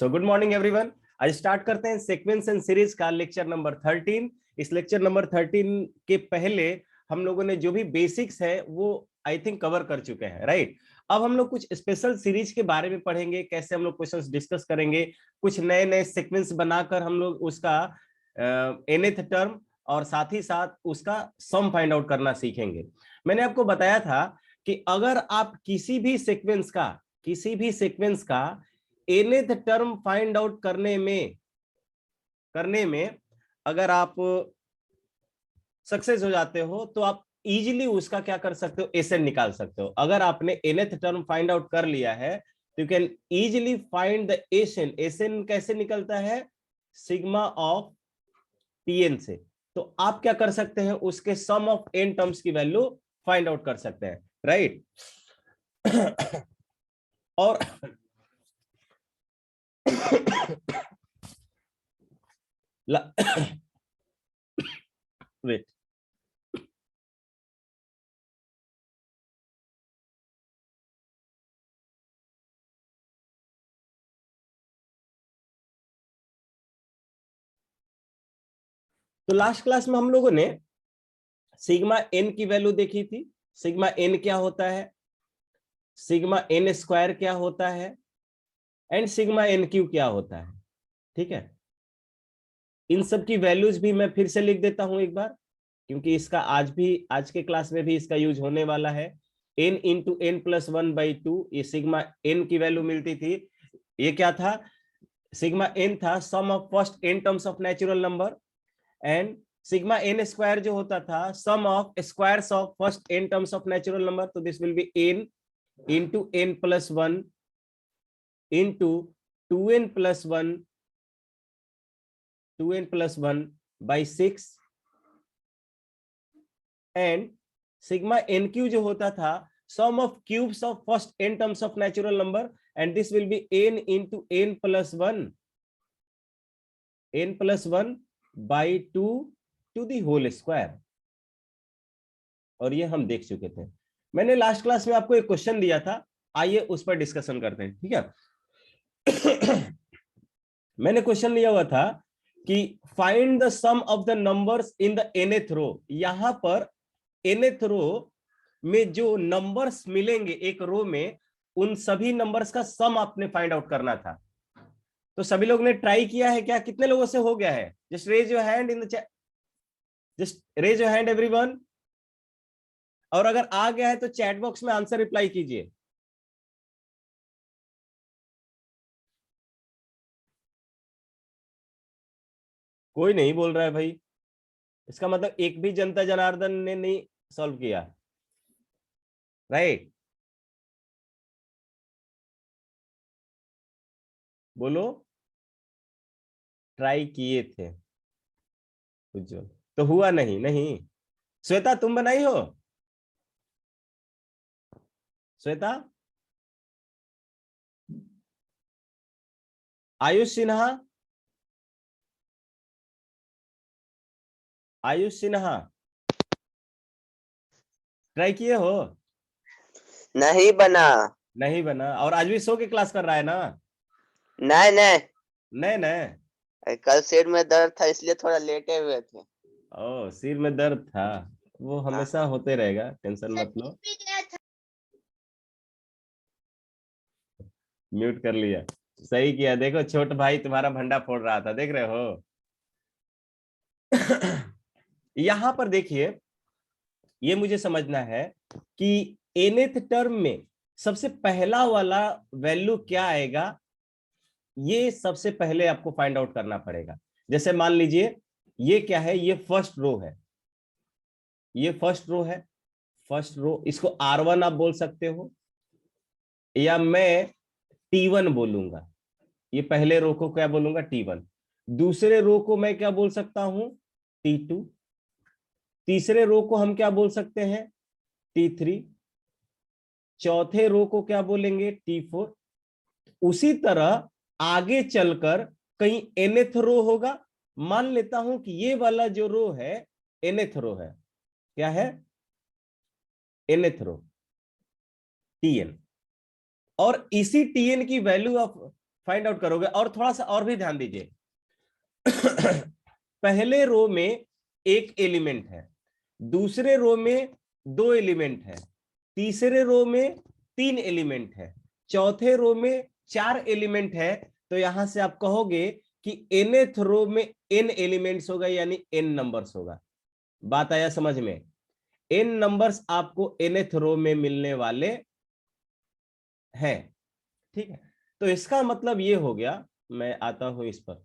So good morning everyone. आज start करते हैं सीक्वेंस एंड सीरीज का लेक्चर नंबर 13। इस लेक्चर नंबर 13 के पहले हम लोगों ने जो भी बेसिक्स है वो आई थिंक कवर कर चुके हैं, राइट। अब हम लोग कुछ स्पेशल सीरीज के बारे में पढ़ेंगे, कैसे हम लोग क्वेश्चंस डिस्कस करेंगे, कुछ नए नए सीक्वेंस बनाकर हम लोग उसका nth टर्म और साथ ही साथ उसका सम फाइंड आउट करना सीखेंगे। मैंने आपको बताया था कि अगर आप किसी भी सीक्वेंस का nth टर्म फाइंड आउट करने में अगर आप सक्सेस हो जाते हो तो आप इजीली उसका क्या कर सकते हो, एसएन निकाल सकते हो। अगर आपने nth टर्म फाइंड आउट कर लिया है तो you can easily find the SN. SN कैसे निकलता है? सिग्मा ऑफ टीएन से। तो आप क्या कर सकते हैं, उसके सम ऑफ एन टर्म्स की वैल्यू फाइंड आउट कर सकते हैं, राइट। और वेट, तो लास्ट क्लास में हम लोगों ने सिग्मा एन की वैल्यू देखी थी। सिग्मा एन क्या होता है, सिग्मा एन स्क्वायर क्या होता है, एंड सिग्मा एन क्यू क्या होता है, ठीक है। इन सब की वैल्यूज भी मैं फिर से लिख देता हूं एक बार, क्योंकि इसका आज के क्लास में भी इसका यूज होने वाला है। एन इंटू एन प्लस 1/2, ये सिग्मा एन की वैल्यू मिलती थी। ये क्या था? सिग्मा एन था sum of first n terms of natural number, and sigma n square जो होता था sum of squares of first n terms of natural number. तो this will be n into n plus 1 into 2n+1/6, and sigma n cube जो होता था sum of cubes of first n terms of natural number, and this will be n into n+1/2 to the whole square. और ये हम देख चुके थे। मैंने लास्ट क्लास में आपको एक क्वेश्चन दिया था, आइए उस पर डिस्कशन करते हैं, ठीक है। मैंने क्वेश्चन लिया हुआ था कि find the sum of the numbers in the nth row. यहां पर nth रो में जो नंबर्स मिलेंगे एक रो में, उन सभी नंबर्स का सम आपने फाइंड आउट करना था। तो सभी लोग ने ट्राई किया है क्या? कितने लोगों से हो गया है? Just raise your hand in the chat, just raise your hand everyone. और अगर आ गया है तो चैट बॉक्स में आंसर रिप्लाई कीजिए। कोई नहीं बोल रहा है भाई, इसका मतलब एक भी जनता जनार्दन ने नहीं सॉल्व किया, राइट। बोलो, ट्राई किए थे उज्जवल, तो हुआ नहीं। नहीं, श्वेता तुम बनाई हो? श्वेता, आयुष सिन्हा, आयुष सिन्हा ट्राई किए हो? नहीं बना। नहीं बना। और आज भी सो के क्लास कर रहा है ना? नहीं नहीं, नहीं नहीं, कल सिर में दर्द था इसलिए थोड़ा लेटे हुए थे। ओ सिर में दर्द था, वो हमेशा होते रहेगा, टेंशन मत लो। म्यूट कर लिया, सही किया। देखो छोट भाई तुम्हारा भंडा फोड़ रहा था, देख रहे हो। यहां पर देखिए, ये मुझे समझना है कि nth टर्म में सबसे पहला वाला वैल्यू क्या आएगा, ये सबसे पहले आपको फाइंड आउट करना पड़ेगा। जैसे मान लीजिए ये क्या है, ये फर्स्ट रो है, ये फर्स्ट रो है। फर्स्ट रो, इसको R1 आप बोल सकते हो, या मैं T1 बोलूंगा। ये पहले रो को क्या बोलूंगा? T1। दूसरे रो को मैं क्या बोल सकता हूं? T2। तीसरे रो को हम क्या बोल सकते हैं? T3। चौथे रो को क्या बोलेंगे? T4। उसी तरह आगे चलकर कहीं nth रो होगा। मान लेता हूं कि ये वाला जो रो है nth रो है। क्या है? nth रो, Tn। और इसी Tn की वैल्यू ऑफ फाइंड आउट करोगे। और थोड़ा सा और भी ध्यान दीजिए पहले रो में एक एलिमेंट है, दूसरे रो में 2 एलिमेंट है, तीसरे रो में 3 एलिमेंट है, चौथे रो में 4 एलिमेंट है। तो यहां से आप कहोगे कि nth रो में n एलिमेंट्स होगा, यानी n नंबर्स होगा। बात आया समझ में? n नंबर्स आपको nth रो में मिलने वाले हैं। ठीक है, तो इसका मतलब ये हो गया, मैं आता हूं इस पर।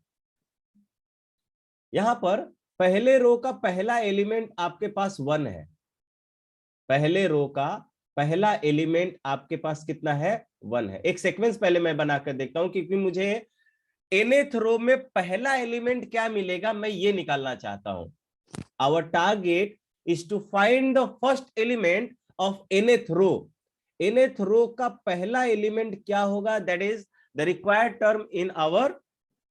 यहां पर पहले रो का पहला एलिमेंट आपके पास 1 है। पहले रो का पहला एलिमेंट आपके पास कितना है? 1 है। एक सीक्वेंस पहले मैं बनाकर देखता हूं, क्योंकि मुझे nth रो में पहला एलिमेंट क्या मिलेगा मैं ये निकालना चाहता हूं। Our target is to find the first element of nth row. nth row का पहला एलिमेंट क्या होगा? That is the required term in our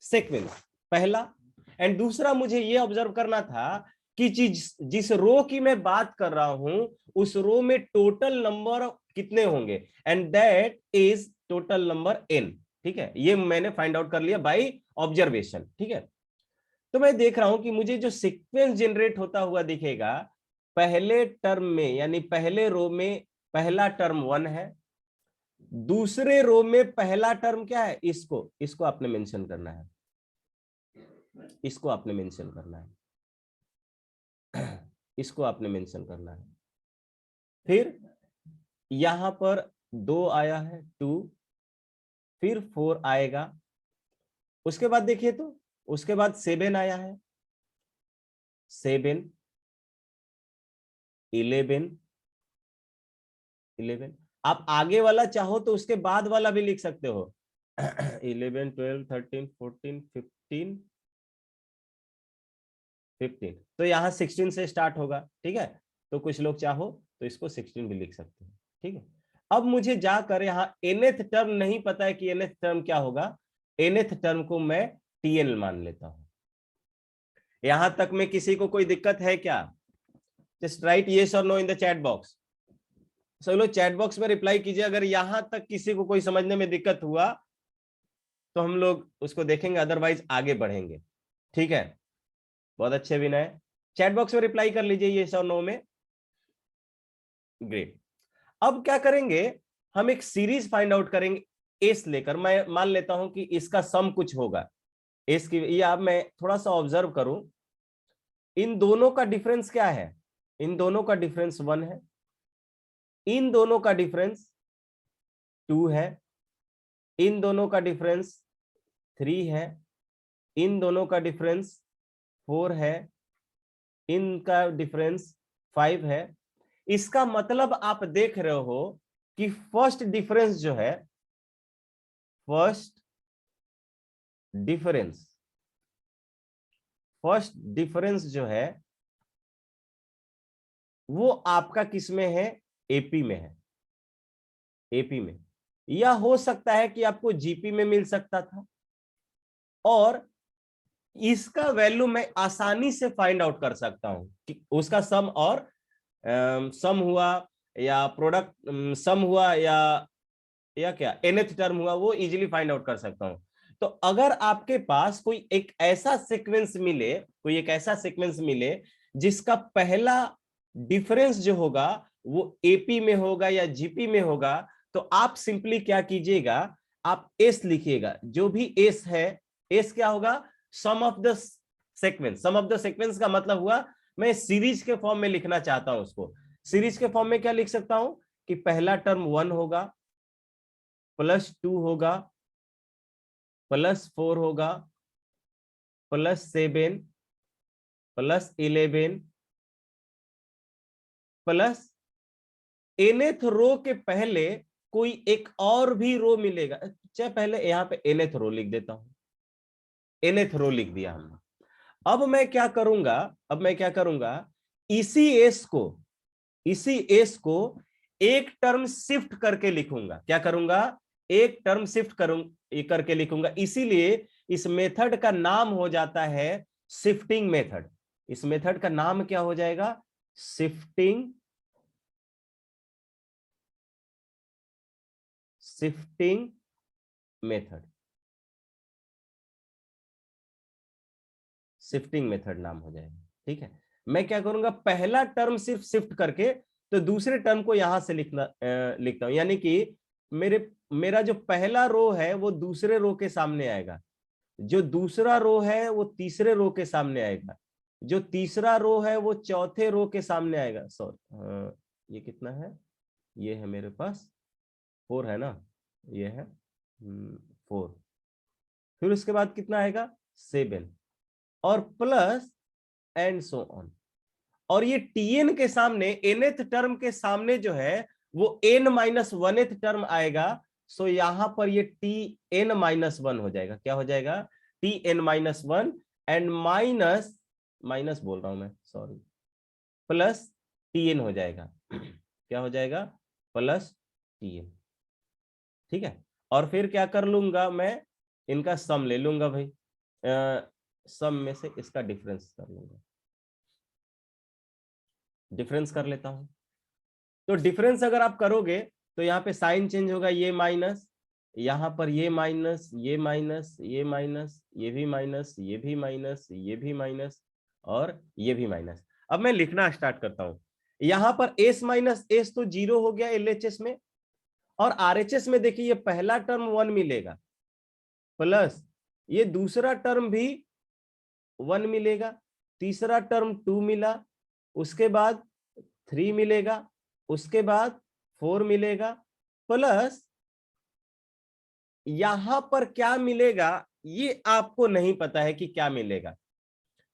sequence, पहला। एंड दूसरा मुझे ये ऑब्जर्व करना था कि जिस रो की मैं बात कर रहा हूं उस रो में टोटल नंबर कितने होंगे, and that is total number n। ठीक है, ये मैंने फाइंड आउट कर लिया बाय ऑब्जर्वेशन। ठीक है, तो मैं देख रहा हूं कि मुझे जो सीक्वेंस जनरेट होता हुआ दिखेगा, पहले टर्म में यानी पहले रो में पहला टर्म 1 है, दूसरे रो में पहला टर्म क्या है? इसको आपने मेंशन करना है, इसको आपने मेंशन करना है, इसको आपने मेंशन करना है। फिर यहां पर 2 आया है, 2, फिर 4 आएगा। उसके बाद देखिए तो उसके बाद 7 आया है, 7, 11, 11। आप आगे वाला चाहो तो उसके बाद वाला भी लिख सकते हो 11, 12, 13, 14, 15, 15। तो यहाँ 16 से स्टार्ट होगा। ठीक है, तो कुछ लोग चाहो तो इसको 16 भी लिख सकते हो। ठीक है, अब मुझे जाकर यहाँ nth टर्म नहीं पता है कि nth टर्म क्या होगा। nth टर्म को मैं tn मान लेता हूं। यहां तक में किसी को कोई दिक्कत है क्या? जस्ट राइट येस और no in the chat box. सब लोग चैट बॉक्स में रिप्लाई कीजिए अगर यहां तक किसी को कोई समझने में दिक्कत हुआ तो हम लोग उसको देखेंगे, अदरवाइज आगे बढ़ेंगे। ठीक है, बहुत अच्छे विनय, चैट बॉक्स में रिप्लाई कर लीजिए येस और नो में। ग्रेट। अब क्या करेंगे, हम एक सीरीज फाइंड आउट करेंगे एस लेकर। मैं मान लेता हूं कि इसका सम कुछ होगा एस की, या अब मैं थोड़ा सा ऑब्जर्व करूं, इन दोनों का डिफरेंस क्या है? इन दोनों का डिफरेंस 1 है, इन दोनों का डिफरेंस 2 है, इन दोनों का डिफरेंस 3 है, इन दोनों का डिफरेंस 4 है, इनका डिफरेंस 5 है। इसका मतलब आप देख रहे हो कि फर्स्ट डिफरेंस जो है, फर्स्ट डिफरेंस फर्स्ट डिफरेंस जो है वो आपका किस में है? एपी में है, एपी में। या हो सकता है कि आपको जीपी में मिल सकता था, और इसका वैल्यू मैं आसानी से फाइंड आउट कर सकता हूं कि उसका सम और सम हुआ या प्रोडक्ट सम हुआ या क्या nth टर्म हुआ, वो इजीली फाइंड आउट कर सकता हूं। तो अगर आपके पास कोई एक ऐसा सीक्वेंस मिले, कोई एक ऐसा सीक्वेंस मिले जिसका पहला डिफरेंस जो होगा वो एपी में होगा या जीपी में होगा, तो आप सिंपली क्या कीजिएगा, आप एस लिखिएगा। जो भी एस है, एस क्या होगा? Sum of the sequence. Sum of the sequence का मतलब हुआ मैं सीरीज के फॉर्म में लिखना चाहता हूं उसको। सीरीज के फॉर्म में क्या लिख सकता हूं कि पहला टर्म 1 होगा, +2 होगा, +4 होगा, +7, +11, प्लस nth रो के पहले कोई एक और भी रो मिलेगा। चाहे पहले यहां पे nth रो लिख देता हूं, nth रो लिख दिया हमने। अब मैं क्या करूंगा, इसी एस को एक टर्म शिफ्ट करके लिखूंगा। क्या करूंगा? एक टर्म शिफ्ट करके लिखूंगा। इसीलिए इस मेथड का नाम हो जाता है शिफ्टिंग मेथड। इस मेथड का नाम क्या हो जाएगा? Shifting method. शिफ्टिंग मेथड नाम हो जाएगा। ठीक है, मैं क्या करूंगा, पहला टर्म सिर्फ शिफ्ट करके तो दूसरे टर्म को यहां से लिखता हूं, यानी कि मेरा जो पहला रो है वो दूसरे रो के सामने आएगा, जो दूसरा रो है वो तीसरे रो के सामने आएगा, जो तीसरा रो है वो चौथे रो के सामने आएगा। सॉरी, ये कितना है, ये है मेरे पास 4 है ना, ये है 4, फिर उसके बाद कितना आएगा 7, और प्लस एंड सो ऑन। और ये tn के सामने nth टर्म के सामने जो है वो n-1th टर्म आएगा। सो यहां पर ये tn-1 हो जाएगा। क्या हो जाएगा, tn-1 एंड माइनस बोल रहा हूं मैं, सॉरी, प्लस tn हो जाएगा। क्या हो जाएगा, प्लस tn। ठीक है, और फिर क्या कर लूंगा मैं, इनका सम ले लूंगा भाई, सम में से इसका डिफरेंस कर लूंगा, डिफरेंस कर लेता हूं। तो डिफरेंस अगर आप करोगे तो यहाँ पे साइन चेंज होगा, ये माइनस, यहाँ पर ये माइनस, ये माइनस, ये माइनस, ये भी माइनस, ये भी माइनस, ये भी माइनस, और ये भी माइनस। अब मैं लिखना स्टार्ट करता हूं। यहाँ पर s माइनस एस तो 0 हो गया LHS में, और RHS में देखिए ये पहला टर्म 1 मिलेगा, प्लस ये दूसरा टर्म भी 1 मिलेगा, तीसरा टर्म 2 मिला, उसके बाद 3 मिलेगा, उसके बाद 4 मिलेगा, प्लस यहां पर क्या मिलेगा ये आपको नहीं पता है कि क्या मिलेगा,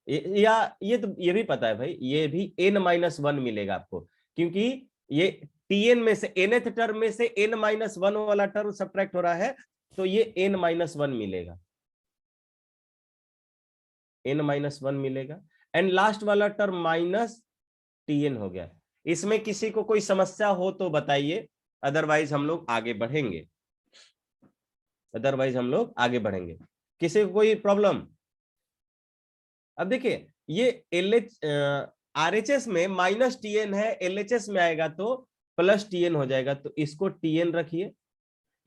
या ये तो ये भी पता है भाई, ये भी n-1 मिलेगा आपको, क्योंकि ये tn में से nth टर्म में से n-1 वाला टर्म सब्ट्रैक्ट हो रहा है, तो ये n-1 मिलेगा, n-1 मिलेगा, एंड लास्ट वाला टर्म माइनस tn हो गया। इसमें किसी को कोई समस्या हो तो बताइए, अदरवाइज हम लोग आगे बढ़ेंगे, किसी को कोई प्रॉब्लम। अब देखिए ये RHS में माइनस tn है, LHS में आएगा तो प्लस tn हो जाएगा, तो इसको tn रखिए।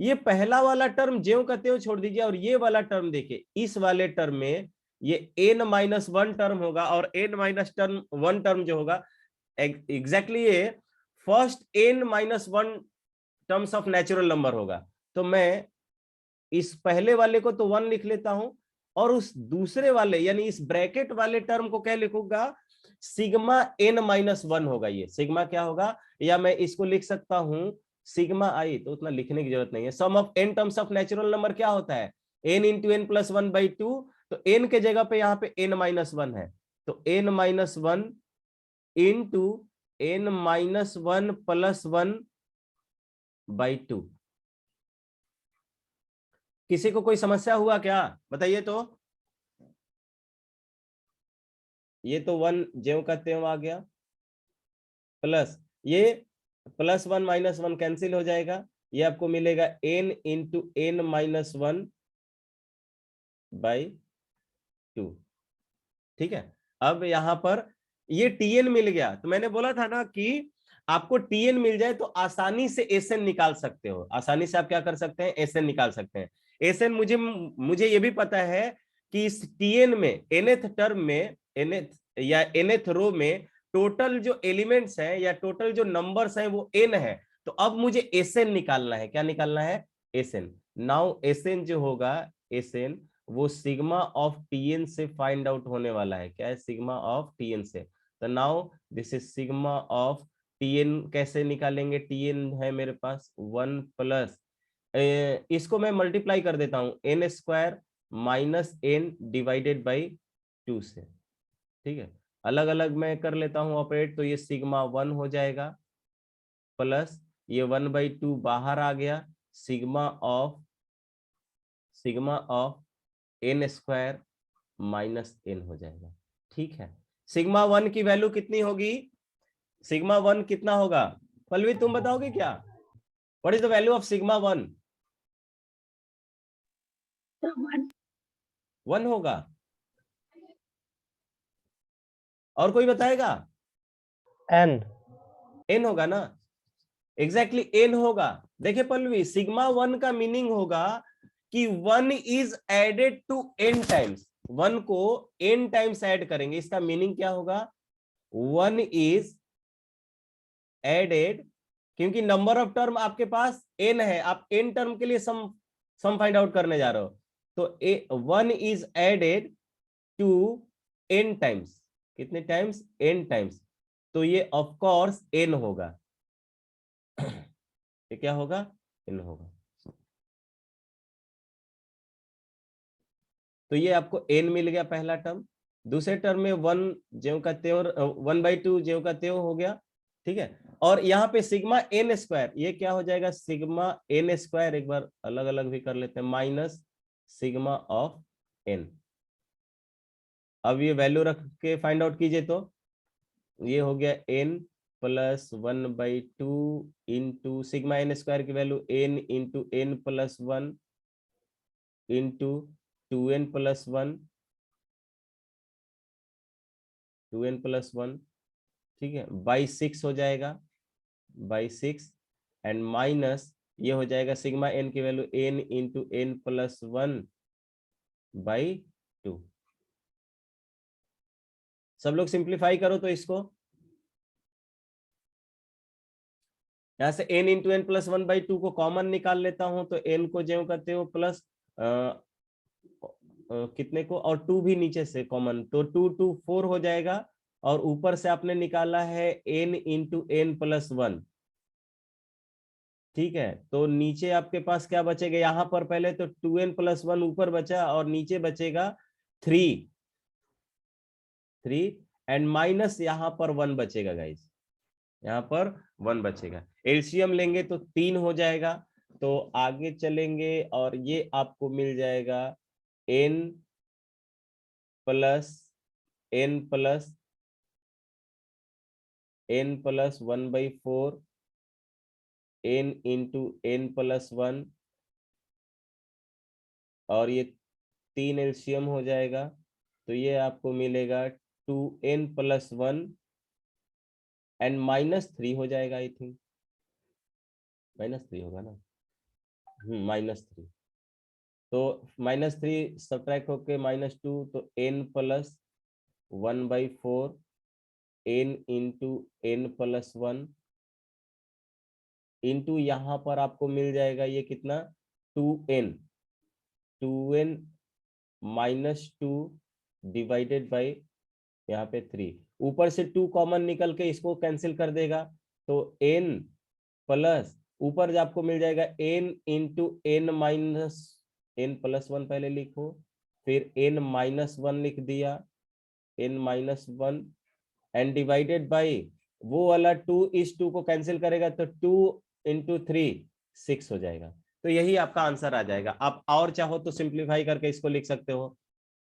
ये पहला वाला टर्म ज्यों का त्यों छोड़ दीजिए, और ये वाला टर्म देखिए, इस वाले टर्म में ये n-1 टर्म होगा, और n-1 टर्म जो होगा एग्जैक्टली ये first n-1 terms of natural number होगा। तो मैं इस पहले वाले को तो 1 लिख लेता हूं, और उस दूसरे वाले यानी इस ब्रैकेट वाले टर्म को क्या लिखूंगा, सिग्मा n-1 होगा। ये सिग्मा क्या होगा, या मैं इसको लिख सकता हूं सिग्मा आई, तो उतना लिखने की जरूरत नहीं है। Sum of n terms of natural number क्या होता है, n इंटू n प्लस 1/2, तो n के जगह पे यहाँ पे n-1 है, तो n-1 इंटू n-1 प्लस 1/2। किसी को कोई समस्या हुआ क्या, बताइए तो। ये तो 1 ज्यों का त्यों आ गया, प्लस ये प्लस 1 माइनस 1 कैंसिल हो जाएगा, ये आपको मिलेगा n इंटू n-1/2। ठीक है, अब यहां पर ये tn मिल गया, तो मैंने बोला था ना कि आपको tn मिल जाए तो आसानी से sn निकाल सकते हो, आसानी से आप क्या कर सकते हैं, sn निकाल सकते हैं। sn मुझे ये भी पता है कि इस tn में nth टर्म में nth या nth रो में टोटल जो एलिमेंट्स हैं या टोटल जो नंबर्स हैं वो n है, तो अब मुझे sn निकालना है। क्या निकालना है, sn। नाउ sn जो होगा, sn वो सिग्मा ऑफ tn से फाइंड आउट होने वाला है। क्या है, सिग्मा ऑफ tn से। तो now this is sigma of tn। कैसे निकालेंगे, tn है मेरे पास 1 प्लस, इसको मैं मल्टीप्लाई कर देता हूं n² minus n divided by 2 से। ठीक है, अलग अलग मैं कर लेता हूं ऑपरेट, तो ये सिग्मा 1 हो जाएगा, प्लस ये 1/2 बाहर आ गया, sigma of n² minus n हो जाएगा। ठीक है, सिग्मा 1 की वैल्यू कितनी होगी, सिग्मा 1 कितना होगा, पल्लवी तुम बताओगे क्या, what is the value of sigma 1? 1 होगा, और कोई बताएगा, n होगा ना, एग्जैक्टली n होगा। देखिए पल्लवी, सिग्मा 1 का मीनिंग होगा कि 1 is added to n times, 1 को n टाइम्स ऐड करेंगे, इसका मीनिंग क्या होगा, 1 इज एडेड, क्योंकि नंबर ऑफ टर्म आपके पास n है, आप n टर्म के लिए सम फाइंड आउट करने जा रहे हो, तो 1 is added to n times, कितने टाइम्स, n टाइम्स, तो ये ऑफ कोर्स n होगा, ये क्या होगा, n होगा। तो ये आपको n मिल गया पहला टर्म। दूसरे टर्म में 1 ज्यों का त्यों, 1/2 ज्यों का त्यों हो गया, ठीक है। और यहाँ पे सिग्मा n स्क्वायर, ये क्या हो जाएगा, सिग्मा n स्क्वायर, एक बार अलग अलग भी कर लेते हैं, माइनस सिग्मा ऑफ n। अब ये वैल्यू रख के फाइंड आउट कीजिए, तो ये हो गया n plus 1/2 into sigma n square की value n into n plus 1 into 2n plus 1, 2n plus 1, ठीक है, बाई 6 हो जाएगा, बाई 6, एंड माइनस ये हो जाएगा सिग्मा n की value n into n plus 1 by 2। सब लोग सिंप्लीफाई करो तो इसको, यहां से n इंटू n प्लस 1/2 को कॉमन निकाल लेता हूं, तो n को ज्यों करते हो प्लस कितने को, और 2 भी नीचे से कॉमन, तो 2 2 4 हो जाएगा, और ऊपर से आपने निकाला है n इंटू n प्लस 1, ठीक है। तो नीचे आपके पास क्या बचेगा, यहां पर पहले तो 2n प्लस 1 ऊपर बचा, और नीचे बचेगा 3 एंड माइनस यहाँ पर 1 बचेगा गाइस, यहाँ पर 1 बचेगा। एलसीएम लेंगे तो 3 हो जाएगा, तो आगे चलेंगे और ये आपको मिल जाएगा n plus n plus 1/4 n into n plus 1, और ये 3 एलसीएम हो जाएगा, तो ये आपको मिलेगा 2n प्लस 1 एंड -3 हो जाएगा, आई थिंक -3 होगा ना, -3, तो -3 सब्ट्रैक्ट होके -2, तो n plus 1/4 n into n plus 1 into यहाँ पर आपको मिल जाएगा ये कितना, 2n -2 डिवाइडेड बाई यहाँ पे 3, ऊपर से 2 कॉमन निकल के इसको कैंसिल कर देगा, तो n प्लस ऊपर जो आपको मिल जाएगा n into n minus n plus 1 पहले लिखो, फिर n माइनस 1 लिख दिया, n minus 1 and divided by वो वाला 2 इस 2 को कैंसिल करेगा, तो 2 इंटू 3 6 हो जाएगा। तो यही आपका आंसर आ जाएगा। आप और चाहो तो सिंप्लीफाई करके इसको लिख सकते हो,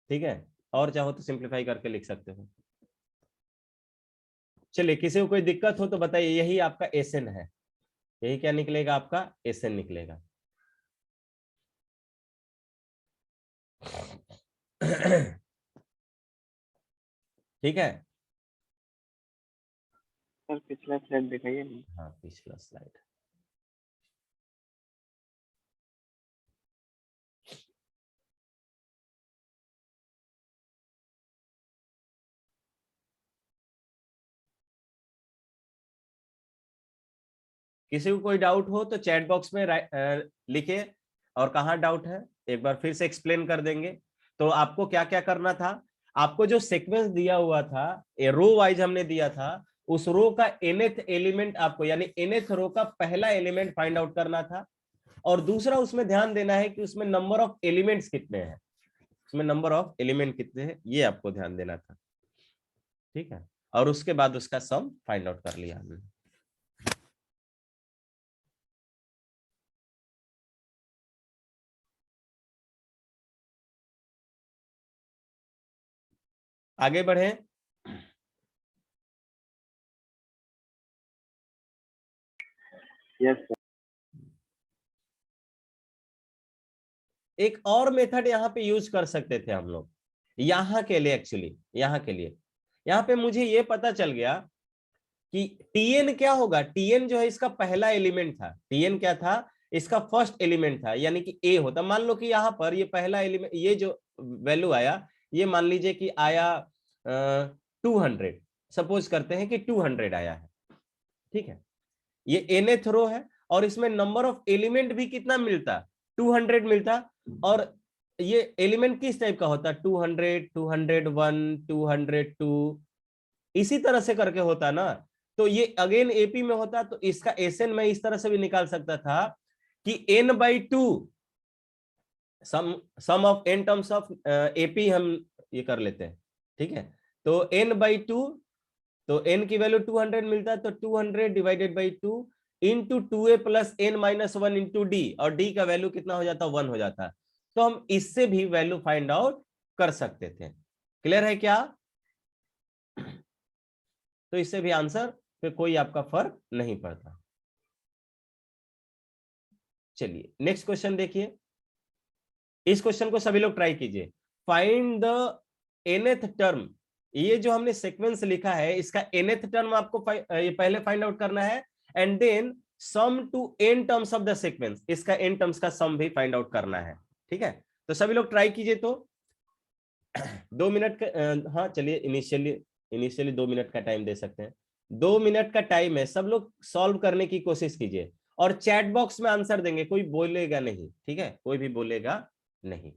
ठीक है, और चाहो तो सिंप्लीफाई करके लिख सकते हो। चलिए, किसी को कोई दिक्कत हो तो बताइए, यही आपका एसएन है, यही क्या निकलेगा, आपका एसएन निकलेगा। ठीक है, सर पिछला स्लाइड दिखाइए ना। हाँ पिछला स्लाइड, किसी को कोई डाउट हो तो चैट बॉक्स में लिखे, और कहाँ डाउट है एक बार फिर से एक्सप्लेन कर देंगे। तो आपको क्या क्या करना था, आपको जो सीक्वेंस दिया हुआ था, रो वाइज हमने दिया था, उस रो का nth एलिमेंट आपको, यानी nth रो का पहला एलिमेंट फाइंड आउट करना था, और दूसरा उसमें ध्यान देना है कि उसमें नंबर ऑफ एलिमेंट्स कितने हैं, उसमें नंबर ऑफ एलिमेंट कितने हैं ये आपको ध्यान देना था, ठीक है। और उसके बाद उसका सम फाइंड आउट कर लिया हमने। आगे बढ़े, यस सर। एक और मेथड यहाँ पे यूज कर सकते थे हम लोग, यहाँ के लिए, एक्चुअली यहाँ के लिए, यहाँ पे मुझे ये पता चल गया कि टीएन क्या होगा, टीएन जो है इसका पहला एलिमेंट था, टीएन क्या था, इसका फर्स्ट एलिमेंट था, यानी कि ए होता। मान लो कि यहाँ पर ये पहला एलिमेंट, ये जो वैल्यू आया, ये मान लीजिए कि आया 200, सपोज करते हैं कि 200 आया है, ठीक है, ये nth रो है और इसमें नंबर ऑफ एलिमेंट भी कितना मिलता, 200 मिलता। और ये एलिमेंट किस टाइप का होता, 200, 201, 202, इसी तरह से करके होता ना। तो ये अगेन एपी में होता, तो इसका एसएन मैं इस तरह से भी निकाल सकता था कि n/2 sum of n terms of AP, हम ये कर लेते हैं, ठीक है। तो n/2, तो n की वैल्यू 200 मिलता है, तो 200 divided by 2 into 2a plus n-1 into D, और डी का वैल्यू कितना हो जाता, 1 हो जाता। तो हम इससे भी वैल्यू फाइंड आउट कर सकते थे। क्लियर है क्या? तो इससे भी आंसर पे कोई आपका फर्क नहीं पड़ता। चलिए नेक्स्ट क्वेश्चन देखिए, इस क्वेश्चन को सभी लोग ट्राई कीजिए। फाइंड द nth टर्म, ये जो हमने सीक्वेंस लिखा है इसका nth टर्म आपको ये पहले फाइंड आउट करना है, and then sum to n terms of the sequence, इसका n टर्म्स का सम भी फाइंड आउट करना है, ठीक है। तो सभी लोग ट्राई कीजिए। तो 2 मिनट का, हाँ चलिए इनिशियली 2 मिनट का टाइम दे सकते हैं। 2 मिनट का टाइम है, सब लोग सॉल्व करने की कोशिश कीजिए और चैट बॉक्स में आंसर देंगे, कोई बोलेगा नहीं, ठीक है, कोई भी बोलेगा नहीं।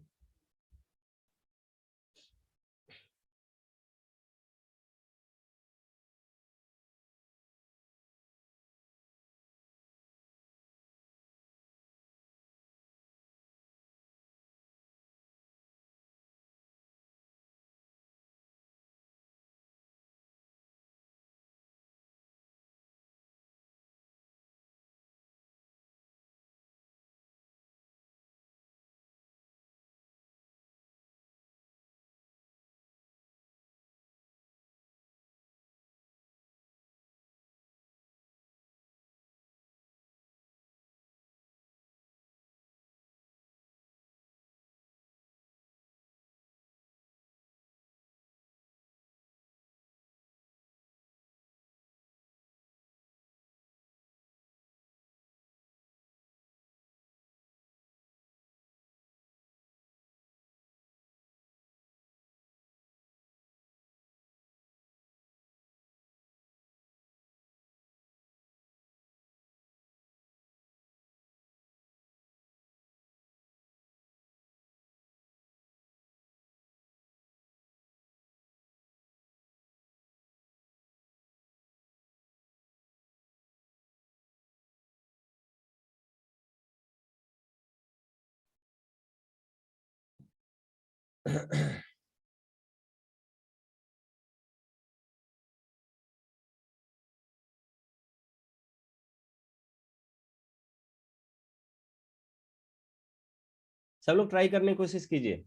सब लोग ट्राई करने की कोशिश कीजिए।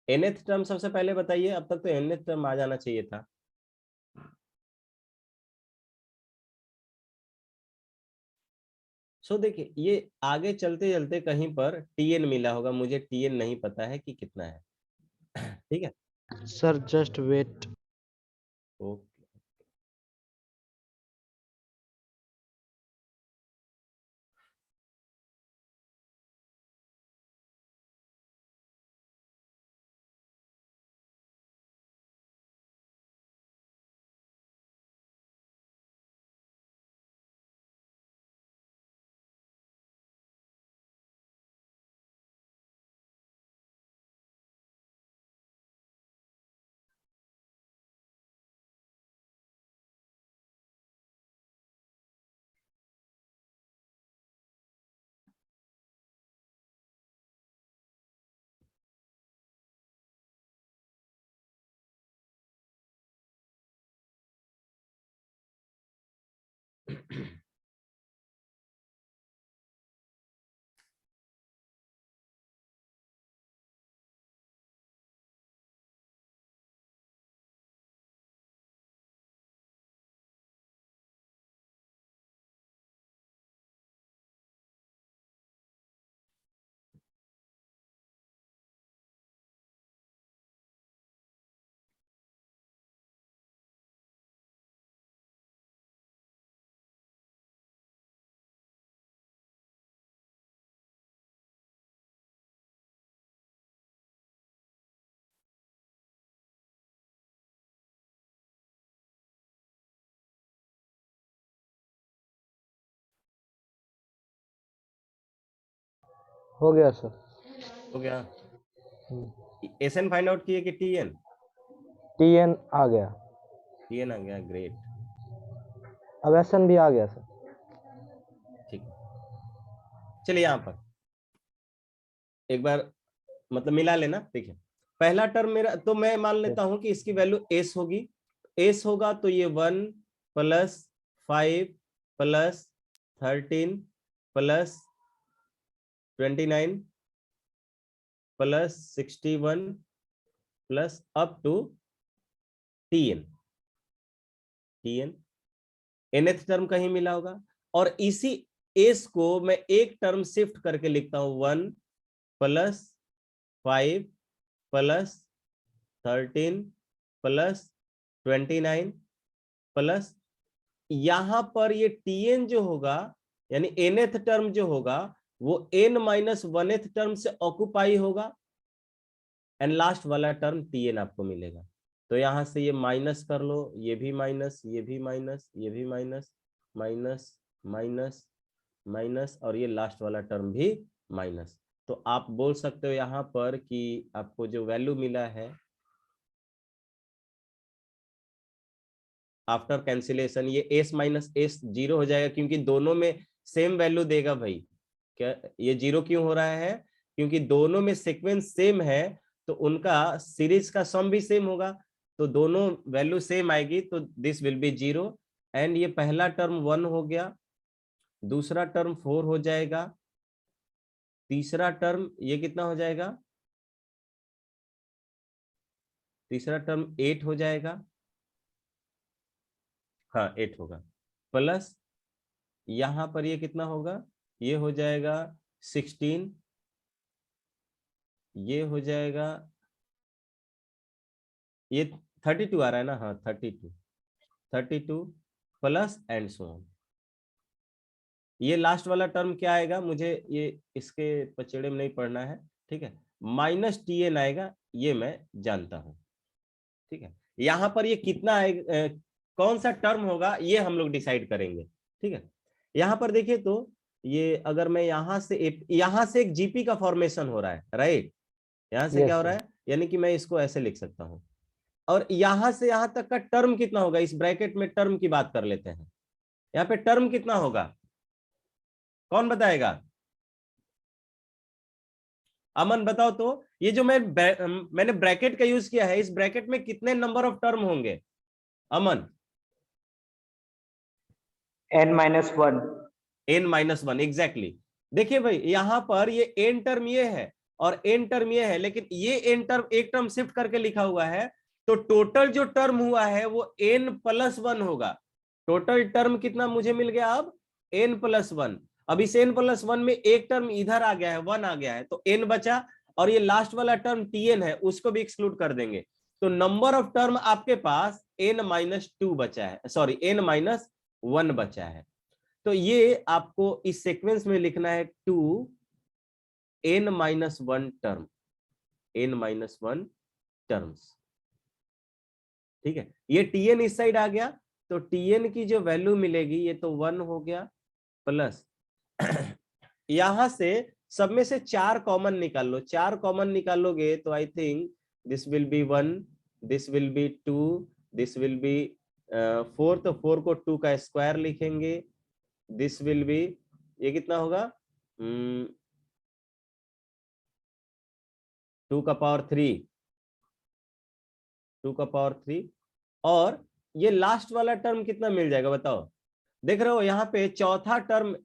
nth टर्म सबसे पहले बताइए, अब तक तो nth टर्म आ जाना चाहिए था। सो देखिए, ये आगे चलते चलते कहीं पर tn मिला होगा, मुझे tn नहीं पता है कि कितना है। ठीक है। Sir just wait. ओके। हो गया सर। हो गया। एसएन फाइंड आउट किए कि टीएन? टीएन आ गया। टीएन आ गया, ग्रेट। अब एसएन भी आ गया सर। ठीक है, चलिए यहाँ पर एक बार मतलब मिला लेना। देखिए पहला टर्म मेरा, तो मैं मान लेता हूं कि इसकी वैल्यू एस होगी। एस होगा तो ये 1 plus 5 plus 13 plus 29 plus 61 plus up to TN. TN nth term कहीं मिला होगा, और इसी एस को मैं एक टर्म शिफ्ट करके लिखता हूं 1 प्लस 5 प्लस 13 प्लस 29 प्लस, यहां पर ये टीएन जो होगा यानी nth टर्म जो होगा वो n माइनस 1th टर्म से ऑक्युपाई होगा, एंड लास्ट वाला टर्म टीएन आपको मिलेगा। तो यहां से ये माइनस कर लो, ये भी माइनस, ये भी माइनस, ये भी माइनस, माइनस माइनस माइनस, और ये लास्ट वाला टर्म भी माइनस। तो आप बोल सकते हो यहां पर कि आपको जो वैल्यू मिला है आफ्टर कैंसिलेशन, ये एस माइनस एस जीरो हो जाएगा, क्योंकि दोनों में सेम वैल्यू देगा भाई। क्या ये जीरो क्यों हो रहा है? क्योंकि दोनों में सीक्वेंस सेम है, तो उनका सीरीज का सम भी सेम होगा, तो दोनों वैल्यू सेम आएगी, तो this will B zero. And ये पहला टर्म 1 हो गया, दूसरा टर्म 4 हो जाएगा, तीसरा टर्म ये कितना हो जाएगा? तीसरा टर्म 8 हो जाएगा, हाँ 8 होगा, प्लस यहां पर ये कितना होगा? ये हो जाएगा 16, ये हो जाएगा, ये 32 आ रहा है ना, हाँ 32 प्लस एंड सो ऑन। ये लास्ट वाला टर्म क्या आएगा, मुझे ये इसके पचड़े में नहीं पढ़ना है, ठीक है। माइनस टीएन आएगा, ये मैं जानता हूं, ठीक है। यहां पर ये कितना आएगा, कौन सा टर्म होगा, ये हम लोग डिसाइड करेंगे, ठीक है। यहां पर देखिए तो ये अगर मैं यहां से एक जीपी का फॉर्मेशन हो रहा है, राइट। यहां से क्या हो रहा है, यानी कि मैं इसको ऐसे लिख सकता हूं, और यहां से यहां तक का टर्म कितना होगा, इस ब्रैकेट में टर्म की बात कर लेते हैं। यहाँ पे टर्म कितना होगा, कौन बताएगा? अमन बताओ तो, ये जो मैंने ब्रैकेट का यूज किया है, इस ब्रैकेट में कितने नंबर ऑफ टर्म होंगे अमन? n-1। n-1, exactly. देखिए भाई यहां पर ये n टर्म ये है और n टर्म ये है, लेकिन ये n टर्म एक टर्म शिफ्ट करके लिखा हुआ है, तो टोटल जो टर्म हुआ है वो n+1 होगा। टोटल टर्म कितना मुझे मिल गया अब? n+1। अब इस n+1 में एक टर्म इधर आ गया है, 1 आ गया है, तो n बचा, और ये लास्ट वाला टर्म tn है, उसको भी एक्सक्लूड कर देंगे। तो नंबर ऑफ टर्म आपके पास n-2 बचा है, सॉरी n-1 बचा है। तो ये आपको इस सीक्वेंस में लिखना है 2n-1 टर्म, n-1 टर्म्स, ठीक है। ये tn इस साइड आ गया, तो tn की जो वैल्यू मिलेगी ये तो 1 हो गया, प्लस यहां से सब में से 4 कॉमन निकाल लो, 4 कॉमन निकालोगे तो I think this will be 1, this will B 2, this will B 4, तो 4 को 2 का स्क्वायर लिखेंगे, दिस विल बी, ये कितना होगा, 2 का पावर 3, 2 का पावर 3, और ये लास्ट वाला टर्म कितना मिल जाएगा बताओ? देख रहे हो यहाँ पे चौथा टर्म,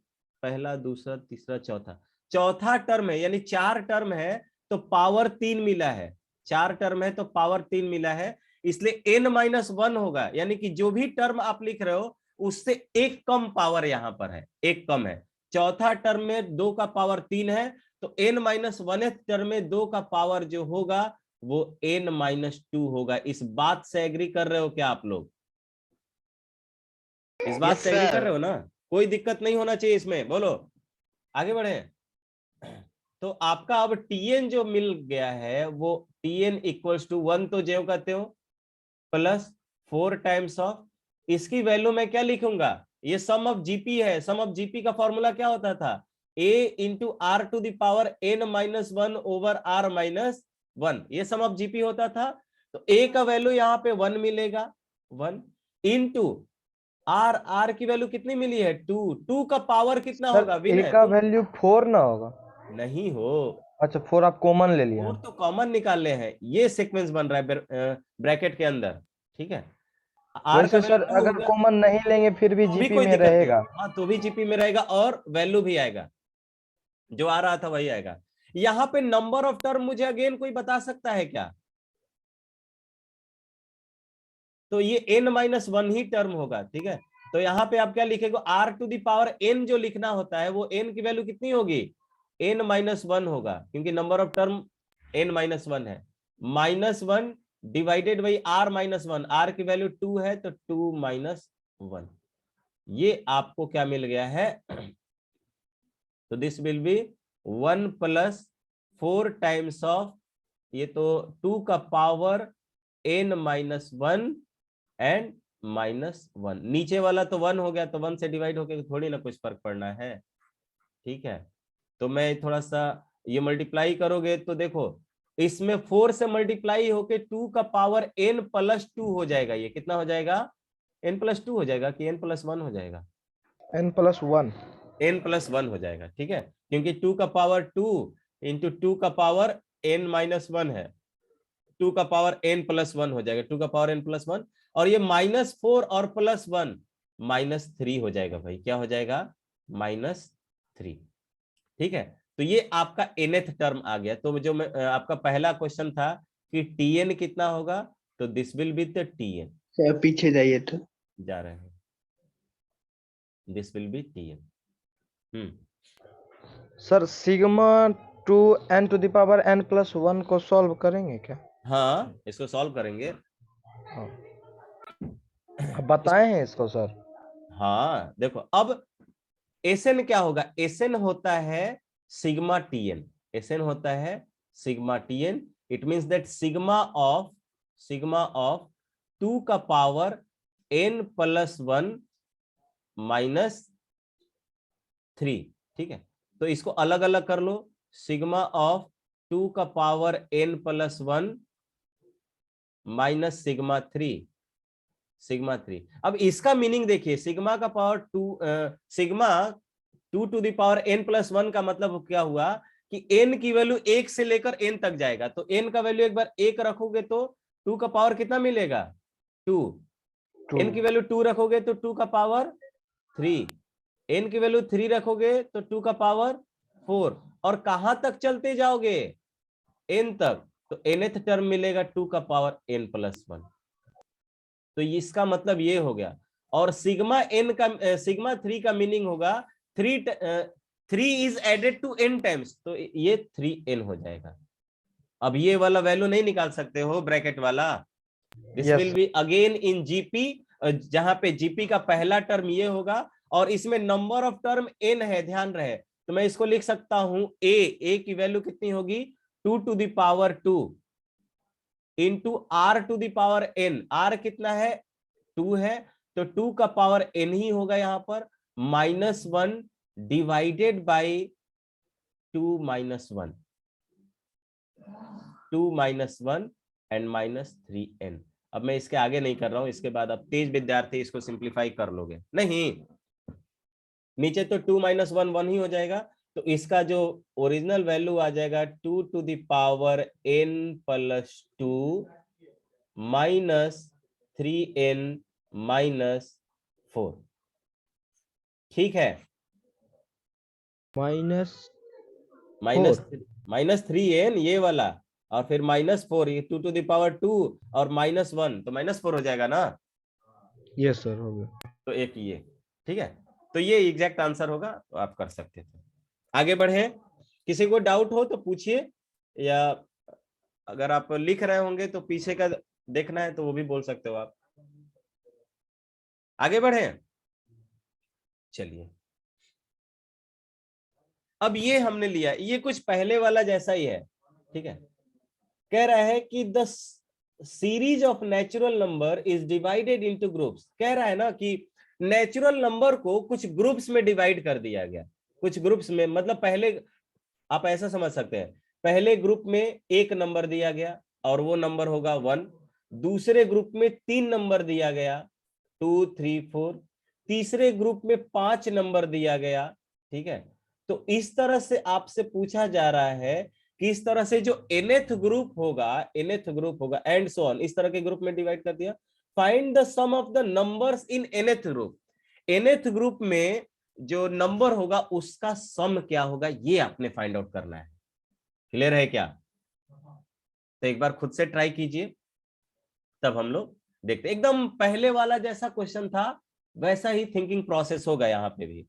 पहला दूसरा तीसरा चौथा, चौथा टर्म है, यानी 4 टर्म है तो पावर 3 मिला है, 4 टर्म है तो पावर 3 मिला है, इसलिए n-1 होगा, यानी कि जो भी टर्म आप लिख रहे हो उससे एक कम पावर यहां पर है, एक कम है। चौथा टर्म में 2 का पावर 3 है, तो n-1 टर्म में 2 का पावर जो होगा वो n-2 होगा। इस बात से एग्री कर रहे हो क्या आप लोग? इस बात से एग्री कर रहे हो ना? कोई दिक्कत नहीं होना चाहिए इसमें, बोलो आगे बढ़े। तो आपका अब tn जो मिल गया है वो tn इक्वल्स टू 1, तो जो कहते हो प्लस 4 टाइम्स ऑफ, इसकी वैल्यू मैं क्या लिखूंगा, ये सम ऑफ जीपी है, सम ऑफ जीपी का फॉर्मूला क्या होता था, a into r to the power n minus one over r minus one, ये सम ऑफ जीपी होता था। तो a का वैल्यू यहाँ पे 1 मिलेगा, 1 इंटू आर, आर की वैल्यू कितनी मिली है 2, 2 का पावर कितना होगा सर ए विनय? का वैल्यू 4 ना होगा? नहीं हो, अच्छा 4 आप कॉमन ले लिया 4 है। तो कॉमन निकाले हैं, ये सीक्वेंस बन रहा है ब्रैकेट के अंदर, ठीक है। आर का वैसे वैल्यू सर 2 अगर होगा कॉमन नहीं लेंगे फिर भी तो भी जीपी कोई में दिक्कत नहीं, रहेगा। हाँ तो भी जीपी में रहेगा और वैल्यू भी आएगा, जो आ रहा था वही आएगा। यहाँ पे नंबर ऑफ टर्म मुझे अगेन कोई बता सकता है क्या? तो ये n माइनस वन ही टर्म होगा, ठीक है। तो यहाँ पे आप क्या लिखेगा, r to the power n जो लिखना होता है वो n की वैल्यू कितनी होगी, n माइनस वन होगा, क्योंकि number of term n minus one है। Minus one divided by r minus one, r की वैल्यू 2 है तो 2 माइनस वन, ये आपको क्या मिल गया है। तो this will be 1 plus 4 times of, ये तो 2 का power n minus one and minus one, नीचे वाला तो 1 हो गया तो 1 से डिवाइड होके थोड़ी ना कुछ फर्क पड़ना है, ठीक है। तो मैं थोड़ा सा ये मल्टीप्लाई करोगे तो देखो इसमें 4 से मल्टीप्लाई होके 2 का पावर n प्लस 2 हो जाएगा, ये कितना हो जाएगा, n प्लस 2 हो जाएगा कि n प्लस 1 हो जाएगा, n plus one, n plus 1 हो जाएगा, ठीक है। क्योंकि 2 का पावर 2 इंटू 2 का पावर n माइनस वन है, 2 का पावर n प्लस 1 हो जाएगा, 2 का पावर n प्लस 1, और ये माइनस 4 और प्लस 1 माइनस 3 हो जाएगा भाई, क्या हो जाएगा, माइनस 3, ठीक है। तो ये आपका nth टर्म आ गया। तो जो आपका पहला क्वेश्चन था कि tn कितना होगा, तो this will be the tn, sir पीछे जाइए तो। जा रहे हैं, this will be tn। Sir sigma two n the the power n plus one को सॉल्व करेंगे क्या? हाँ इसको सॉल्व करेंगे। हाँ। अब बताए हैं इसको सर। हाँ देखो अब Sn क्या होगा, Sn होता है सिग्मा Tn, Sn होता है sigma Tn, it means that sigma of 2 का पावर n प्लस 1 माइनस 3, ठीक है। तो इसको अलग अलग कर लो, सिग्मा ऑफ 2 का power n plus 1 minus sigma 3। अब इसका मीनिंग देखिए, सिग्मा का power 2, sigma 2 to the power n plus 1 का मतलब क्या हुआ कि n की वैल्यू 1 से लेकर n तक जाएगा, तो n का वैल्यू एक बार 1 रखोगे तो 2 का पावर कितना मिलेगा 2, n की वैल्यू 2 रखोगे तो 2 का पावर 3, n की वैल्यू 3 रखोगे तो 2 का पावर 4, और कहां तक चलते जाओगे n तक, तो nth टर्म मिलेगा 2 का पावर n प्लस 1। तो इसका मतलब ये हो गया, और सिग्मा n का सिग्मा 3 का मीनिंग होगा 3 is added to n times, तो ये 3n हो जाएगा। अब ये वाला वैल्यू नहीं निकाल सकते हो ब्रैकेट वाला, this Yes, will be again in GP, जहां पे जीपी का पहला टर्म ये होगा और इसमें नंबर ऑफ टर्म n है, ध्यान रहे। तो मैं इसको लिख सकता हूं a की वैल्यू कितनी होगी 2 to the power 2 into r to the power n, r कितना है 2 है, तो 2 का पावर n ही होगा यहाँ पर, minus 1 divided by 2 minus 1, 2 minus 1 and minus 3n। अब मैं इसके आगे नहीं कर रहा हूं, इसके बाद अब तेज विद्यार्थी इसको सिंप्लीफाई कर लोगे, नहीं नीचे तो 2 माइनस 1 1 ही हो जाएगा, तो इसका जो ओरिजिनल वैल्यू आ जाएगा 2 to the power n plus 2 minus 3n minus 4, ठीक है। माइनस माइनस 3n ये वाला, और फिर माइनस 4, ये 2 टू द पावर 2 और माइनस 1 तो माइनस 4 हो जाएगा ना, यस सर हो गया। तो एक ये, ठीक है। तो ये एग्जैक्ट आंसर होगा, तो आप कर सकते थे। आगे बढ़े, किसी को डाउट हो तो पूछिए, या अगर आप लिख रहे होंगे तो पीछे का देखना है तो वो भी बोल सकते हो आप। आगे बढ़े, चलिए अब ये हमने लिया, ये कुछ पहले वाला जैसा ही है, ठीक है। कह रहा है कि the series of natural number is divided into groups, कह रहा है ना कि नेचुरल नंबर को कुछ ग्रुप्स में डिवाइड कर दिया गया, कुछ ग्रुप्स में, मतलब पहले आप ऐसा समझ सकते हैं, पहले ग्रुप में एक नंबर दिया गया और वो नंबर होगा 1, दूसरे ग्रुप में 3 नंबर दिया गया 2 3 4, तीसरे ग्रुप में 5 नंबर दिया गया, ठीक है। तो इस तरह से आपसे पूछा जा रहा है कि इस तरह से जो nth ग्रुप होगा एंड सो ऑन, इस तरह के ग्रुप में डिवाइड कर दिया। Find the sum of the numbers in nth group, nth group में जो नंबर होगा उसका सम क्या होगा, ये आपने फाइंड आउट करना है। क्लियर है क्या? तो एक बार खुद से ट्राई कीजिए, तब हम लोग देखते। एकदम पहले वाला जैसा क्वेश्चन था वैसा ही थिंकिंग प्रोसेस होगा यहां पे भी।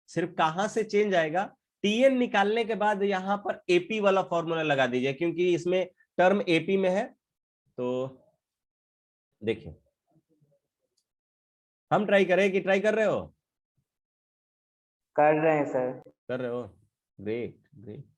सिर्फ कहां से चेंज आएगा, टीएन निकालने के बाद यहां पर एपी वाला फॉर्मूला लगा दीजिए, क्योंकि इसमें टर्म एपी में है। तो देखिए, हम ट्राई करें कि ट्राई कर रहे हो? कर रहे हैं सर। कर रहे हो, ग्रेट ग्रेट।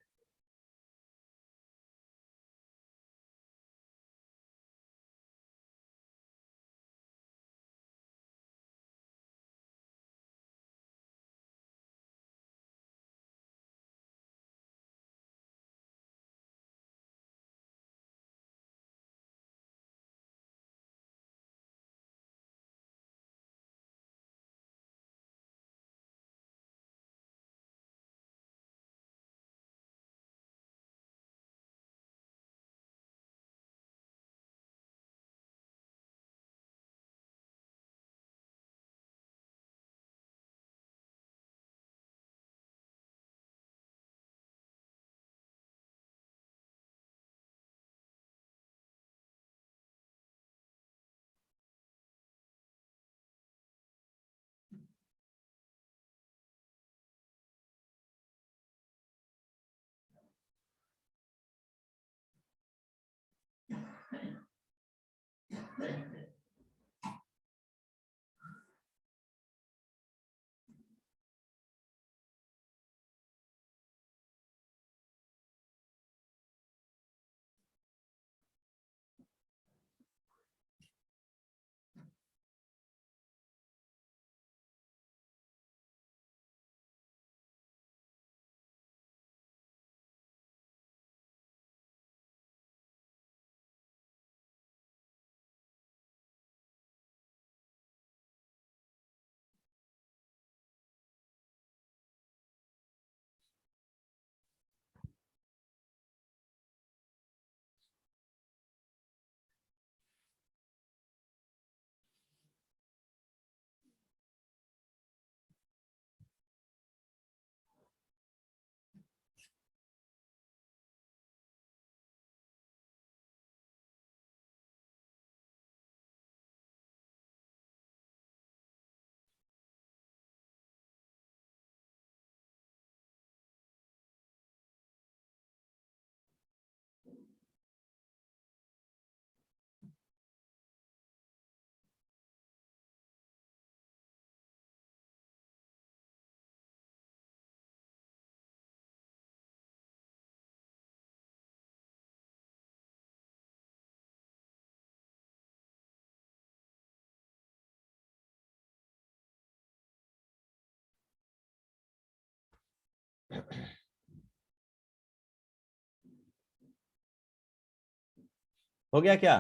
हो गया क्या?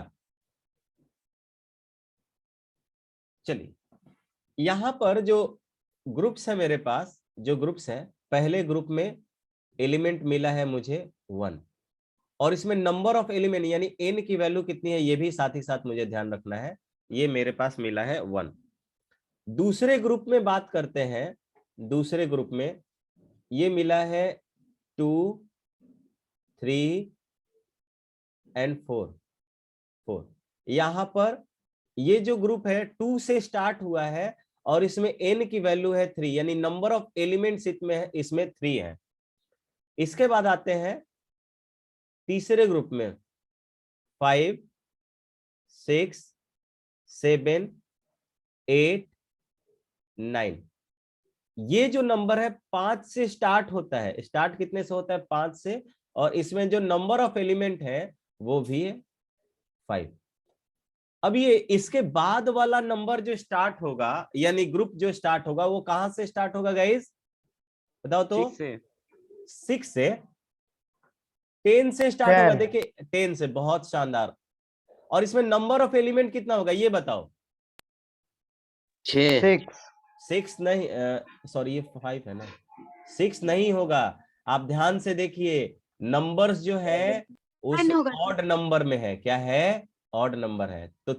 चलिए, यहां पर जो ग्रुप्स है मेरे पास, जो ग्रुप्स है, पहले ग्रुप में एलिमेंट मिला है मुझे 1, और इसमें नंबर ऑफ एलिमेंट यानी एन की वैल्यू कितनी है ये भी साथ ही साथ मुझे ध्यान रखना है। ये मेरे पास मिला है 1। दूसरे ग्रुप में बात करते हैं, दूसरे ग्रुप में ये मिला है 2 3 एंड 4। यहां पर ये जो ग्रुप है 2 से स्टार्ट हुआ है और इसमें n की वैल्यू है 3, यानी नंबर ऑफ एलिमेंट्स इसमें 3 है। इसके बाद आते हैं तीसरे ग्रुप में 5, 6, 7, 8, 9। ये जो नंबर है 5 से स्टार्ट होता है। स्टार्ट कितने से होता है? 5 से। और इसमें जो नंबर ऑफ एलिमेंट है वो भी है 5। अब ये इसके बाद वाला नंबर जो स्टार्ट होगा, यानी ग्रुप जो स्टार्ट होगा, वो कहां से स्टार्ट होगा गाइस? बताओ तो। 6 से। 10 से स्टार्ट होगा। 10 देखिए 10 से, बहुत शानदार। और इसमें नंबर ऑफ एलिमेंट कितना होगा ये बताओ? 6। 6 6 नहीं, सॉरी ये 5 है ना, 6 नहीं होगा। आप ध्यान से देखिए, नंबर्स जो है उस ऑड नंबर में है। क्या है? ऑड नंबर है। तो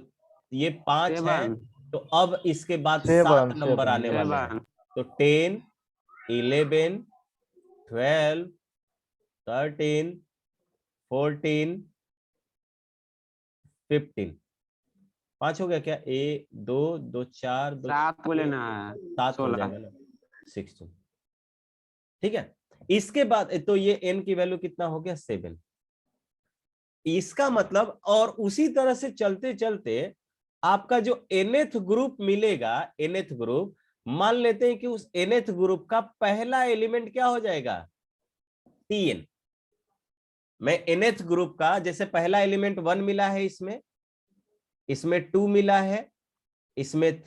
ये 5 है, तो अब इसके बाद 7 नंबर आने वाले हैं। तो 10, 11, 12, 13, 14, 15। 5 हो गया क्या? 1, 2, 2, 4, 2, 7 को लेना है। 7 हो 16। जाएगा ना, 16। ठीक है। इसके बाद तो ये n की वैल्यू कितना हो गया? 7। इसका मतलब, और उसी तरह से चलते चलते आपका जो nth ग्रुप मिलेगा, nth ग्रुप, मान लेते हैं कि उस nth ग्रुप का पहला एलिमेंट क्या हो जाएगा? tn। मैं nth ग्रुप का, जैसे पहला एलिमेंट 1 मिला है, इसमें 2 मिला है, इसमें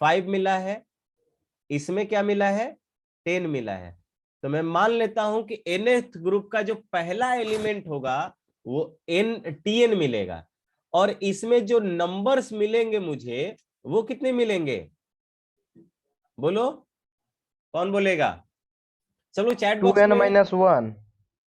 5 मिला है, इसमें क्या मिला है? 10 मिला है। तो मैं मान लेता हूं कि nth ग्रुप का जो पहला एलिमेंट होगा वो tn मिलेगा। और इसमें जो नंबर्स मिलेंगे मुझे, वो कितने मिलेंगे? बोलो, कौन बोलेगा? चलो चैट बॉक्स 2n में। minus 1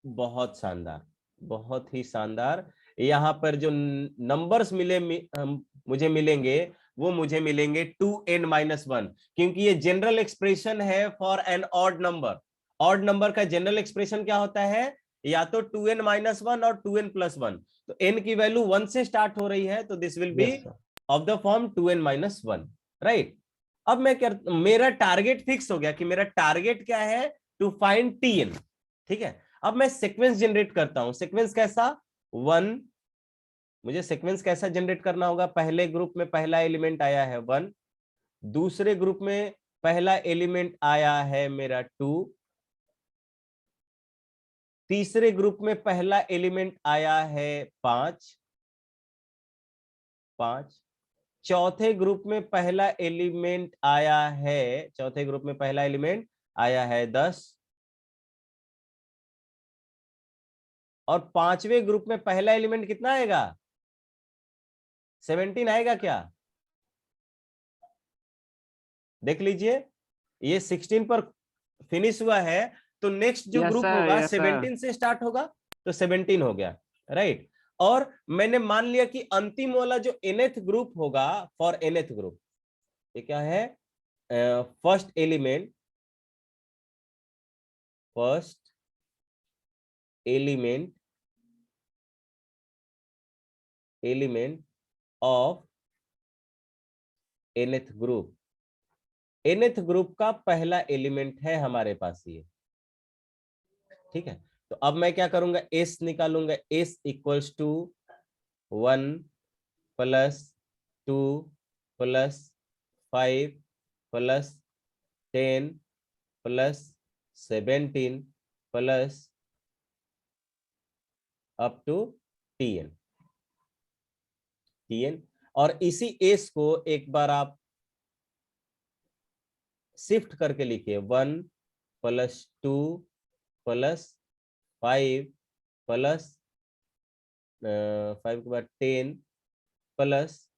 बहुत शानदार, बहुत ही शानदार। यहाँ पर जो नंबर्स मुझे मिलेंगे, वो मुझे मिलेंगे 2n-1, क्योंकि ये जनरल एक्सप्रेशन है for an odd number. Odd number का जनरल एक्सप्रेशन क्या होता है? या तो 2n-1 और 2n+1। तो n की वैल्यू 1 से स्टार्ट हो रही है, तो this will B yes sir of the form 2n-1, right. अब मैं क्या, मेरा टारगेट फिक्स हो गया कि मेरा टारगेट क्या है? To find tn। ठीक है। अब मैं सीक्वेंस जनरेट करता हूं। सीक्वेंस कैसा? 1। मुझे सीक्वेंस कैसा जनरेट करना होगा? पहले ग्रुप में पहला एलिमेंट आया है 1, दूसरे ग्रुप में पहला एलिमेंट आया है मेरा 2, तीसरे ग्रुप में पहला एलिमेंट आया है 5, चौथे ग्रुप में पहला एलिमेंट आया है, चौथे ग्रुप में पहला एलिमेंट आया है 10, और पांचवें ग्रुप में पहला एलिमेंट कितना आएगा? 17 आएगा क्या? देख लीजिए, ये 16 पर फिनिश हुआ है, तो नेक्स्ट जो ग्रुप होगा 17 से स्टार्ट होगा, तो 17 हो गया, राइट। और मैंने मान लिया कि अंतिम वाला जो nth ग्रुप होगा, फॉर nth ग्रुप, ये क्या है? First element of nth group. nth group का पहला एलिमेंट है हमारे पास ये। ठीक है। तो अब मैं क्या करूंगा? s निकालूंगा। s equals to 1 plus 2 plus 5 plus 10 plus 17 plus up to tn। और इसी s को एक बार आप शिफ्ट करके लिखिए। 1 प्लस 2 प्लस 5 प्लस 5 के बाद 10 प्लस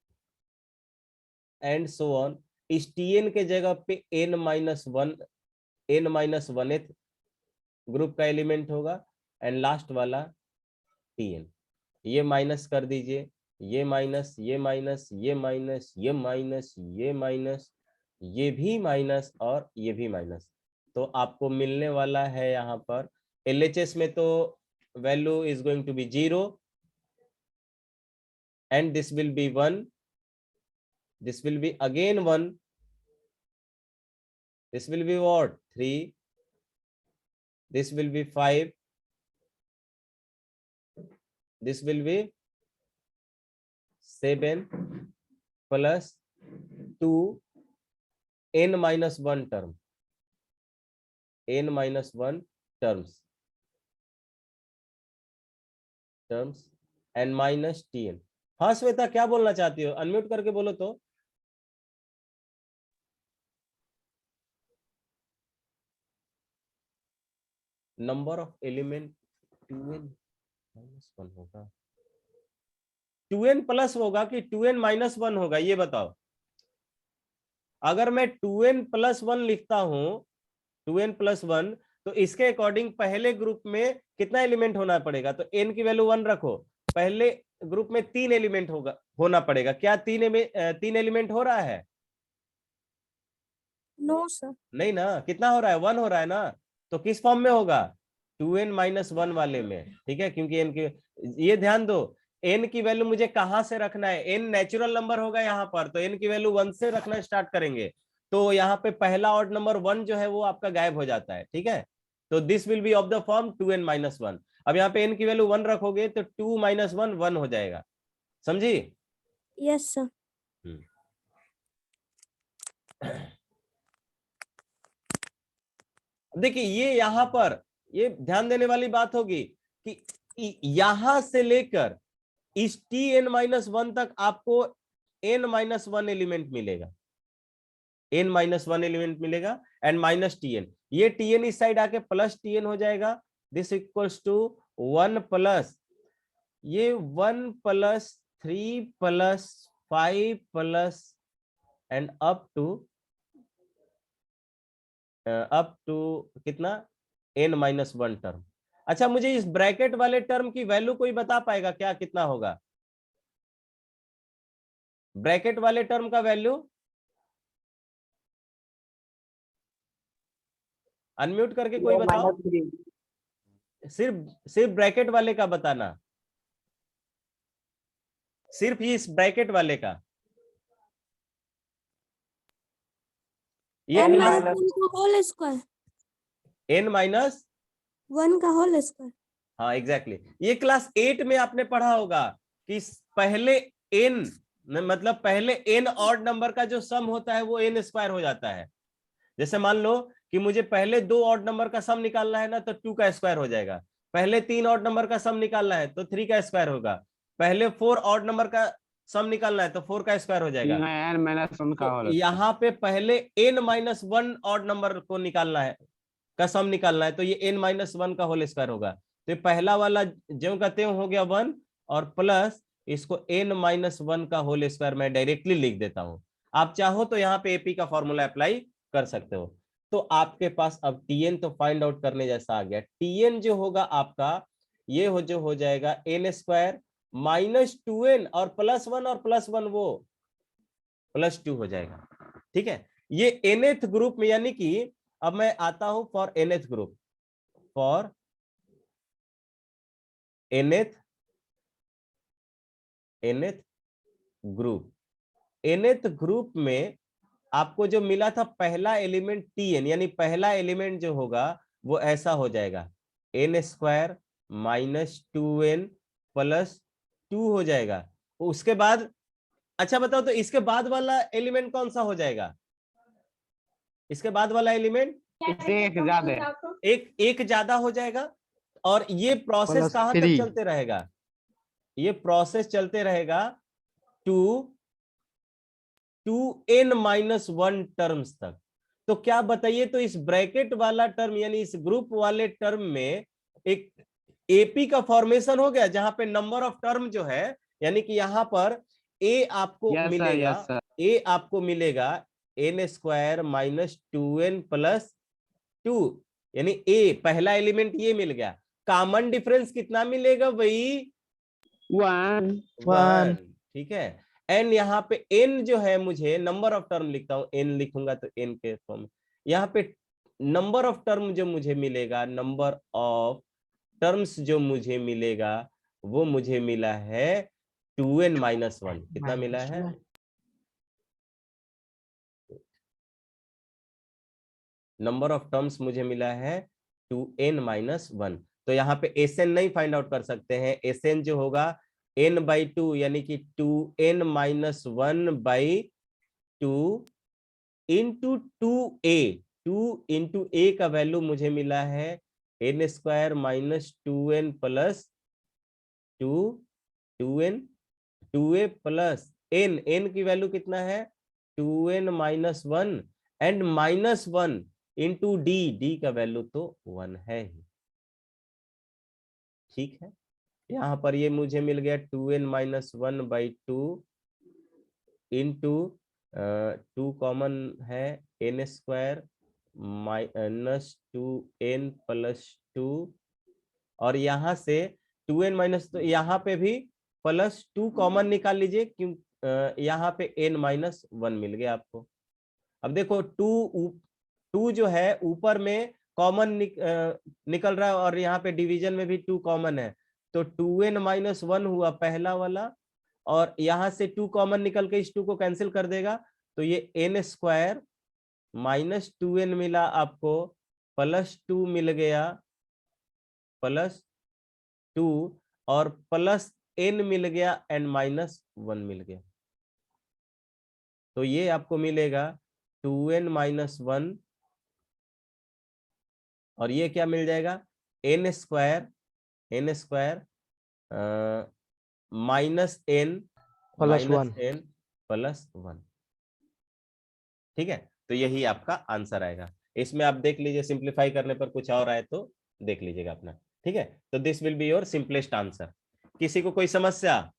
एंड सो ऑन। इस tn के जगह पे n-1 ग्रुप का एलिमेंट होगा, एंड लास्ट वाला tn। ये माइनस कर दीजिए, ये माइनस, ये माइनस, ये माइनस, ये माइनस, ये माइनस, ये भी माइनस, और ये भी माइनस। तो आपको मिलने वाला है यहाँ पर LHS में तो value is going to be 0 and this will be 1 this will be again 1, this will be what, 3, this will be 5, this will be 7 plus 2 n minus 1 term, n minus 1 terms and minus tn. हाँ श्वेता, क्या बोलना चाहती हो? Unmute करके बोलो तो। Number of element 2n minus 1 होगा, 2n plus होगा कि 2n माइनस 1 होगा, ये बताओ। अगर मैं 2n प्लस 1 लिखता हूं, 2n प्लस 1, तो इसके अकॉर्डिंग पहले ग्रुप में कितना एलिमेंट होना पड़ेगा? तो n की वैल्यू 1 रखो, पहले ग्रुप में 3 एलिमेंट होना पड़ेगा। क्या 3 एलिमेंट हो रहा है? No sir. नहीं ना, कितना हो रहा है? 1 हो रहा है ना। तो किस फॉर्म में होगा? 2n माइनस 1 वाले में, ठीक है, क्योंकि n की, ये ध्यान दो, n की वैल्यू मुझे कहां से रखना है? n नेचुरल नंबर होगा यहाँ पर, तो n की वैल्यू 1 से रखना स्टार्ट करेंगे, तो यहाँ पे पहला ऑड नंबर 1 जो है वो आपका गायब हो जाता है, ठीक है। तो this will B of the form 2n minus 1। अब यहाँ पे n की वैल्यू 1 रखोगे तो 2 माइनस 1 1 हो जाएगा, समझी? Yes sir. देखिए ये यहाँ पर ये ध्यान देने वाली बात होगी कि यहां से लेकर इस tn-1 तक आपको n-1 एलिमेंट मिलेगा, n-1 एलिमेंट मिलेगा एंड माइनस tn। ये tn इस साइड आके प्लस tn हो जाएगा, दिस इक्वल्स टू 1 प्लस ये 1 plus 3 plus 5 plus and up to कितना? n-1 term. अच्छा, मुझे इस ब्रैकेट वाले टर्म की वैल्यू कोई बता पाएगा क्या, कितना होगा? ब्रैकेट वाले टर्म का वैल्यू अनम्यूट करके कोई बताओ, सिर्फ ब्रैकेट वाले का बताना, सिर्फ इस ब्रैकेट वाले का। ये n माइनस 1 का होल स्क्वायर, n-1 का होल स्क्वायर। हाँ एग्जैक्टली, ये क्लास 8 में आपने पढ़ा होगा कि पहले n मतलब पहले n ऑड नंबर का जो सम होता है वो n स्क्वायर हो जाता है। जैसे मान लो कि मुझे पहले 2 ऑड नंबर का सम निकालना है ना, तो 2 का स्क्वायर हो जाएगा। पहले 3 ऑड नंबर का सम निकालना है तो 3 का स्क्वायर होगा। पहले 4 ऑड नंबर का सम निकालना है तो 4 का स्क्वायर हो जाएगा। तो यहाँ पे पहले n-1 ऑड नंबर को निकालना है, का सम निकालना है, तो ये n-1 का होल स्क्वायर होगा। तो पहला वाला जो कहते हो गया 1 और प्लस इसको n-1 का होल स्क्वायर मैं डायरेक्टली लिख देता हूं। आप चाहो तो यहाँ पे एपी का फॉर्मूला अप्लाई कर सकते हो। तो आपके पास अब tn तो फाइंड आउट करने जैसा आ गया। tn जो होगा आपका ये हो जाएगा n स्क्वायर माइनस 2n और प्लस 1 वो प्लस 2 हो जाएगा, ठीक है। ये nth ग्रुप में, यानी कि अब मैं आता हूं for nth group, for nth group में आपको जो मिला था पहला एलिमेंट tn, यानी पहला एलिमेंट जो होगा वो ऐसा हो जाएगा n square minus 2n plus 2 हो जाएगा। उसके बाद अच्छा बताओ, तो इसके बाद वाला एलिमेंट कौन सा हो जाएगा? इसके बाद वाला एलिमेंट एक ज्यादा हो जाएगा। और ये प्रोसेस कहां तक चलते रहेगा? ये प्रोसेस चलते रहेगा टू n-1 टर्म्स तक। तो क्या बताइए, तो इस ब्रैकेट वाला टर्म यानी इस ग्रुप वाले टर्म में एक एपी का फॉर्मेशन हो गया, जहां पे नंबर ऑफ टर्म जो है, यानी कि यहां पर ए आपको मिलेगा, ए आपको मिलेगा n square minus 2n plus 2, यानी ए पहला एलिमेंट ये मिल गया। कॉमन डिफरेंस कितना मिलेगा? वही 1, ठीक है। एन यहाँ पे एन जो है, मुझे नंबर ऑफ टर्म लिखता हूं, एन लिखूंगा तो एन के फॉर्म, यहाँ पे नंबर ऑफ टर्म जो मुझे मिलेगा, नंबर ऑफ टर्म्स जो मुझे मिलेगा वो मुझे मिला है 2n-1। कितना मिला है? नंबर ऑफ टर्म्स मुझे मिला है 2n-1। तो यहाँ पे Sn नहीं फाइंड आउट कर सकते हैं, Sn जो होगा n/2 यानी कि 2n-1/2 into 2a। 2 into a का वैल्यू मुझे मिला है n² minus 2n plus 2n 2a plus n की वैल्यू कितना है 2n-1 एंड -1 इंटू d का वैल्यू तो 1 है ही। ठीक है, यहाँ पर ये मुझे मिल गया 2n-1/2 इंटू 2 कॉमन है n² माइनस 2n प्लस 2 और यहाँ से 2n- तो यहाँ पे भी +2 कॉमन निकाल लीजिए, क्यों यहाँ पे n-1 मिल गया आपको। अब देखो 2 जो है ऊपर में कॉमन निकल रहा है और यहाँ पे डिवीजन में भी 2 कॉमन है, तो 2n-1 हुआ पहला वाला और यहाँ से 2 कॉमन निकल के इस 2 को कैंसिल कर देगा, तो ये n² माइनस 2n मिला आपको, +2 मिल गया, +2 और प्लस n मिल गया एंड -1 मिल गया। तो ये आपको मिलेगा 2n-1 और ये क्या मिल जाएगा n² माइनस n प्लस 1। ठीक है, तो यही आपका आंसर आएगा। इसमें आप देख लीजिए, सिंप्लीफाई करने पर कुछ और आए तो देख लीजिएगा अपना। ठीक है, तो this will be your simplest answer. किसी को कोई समस्या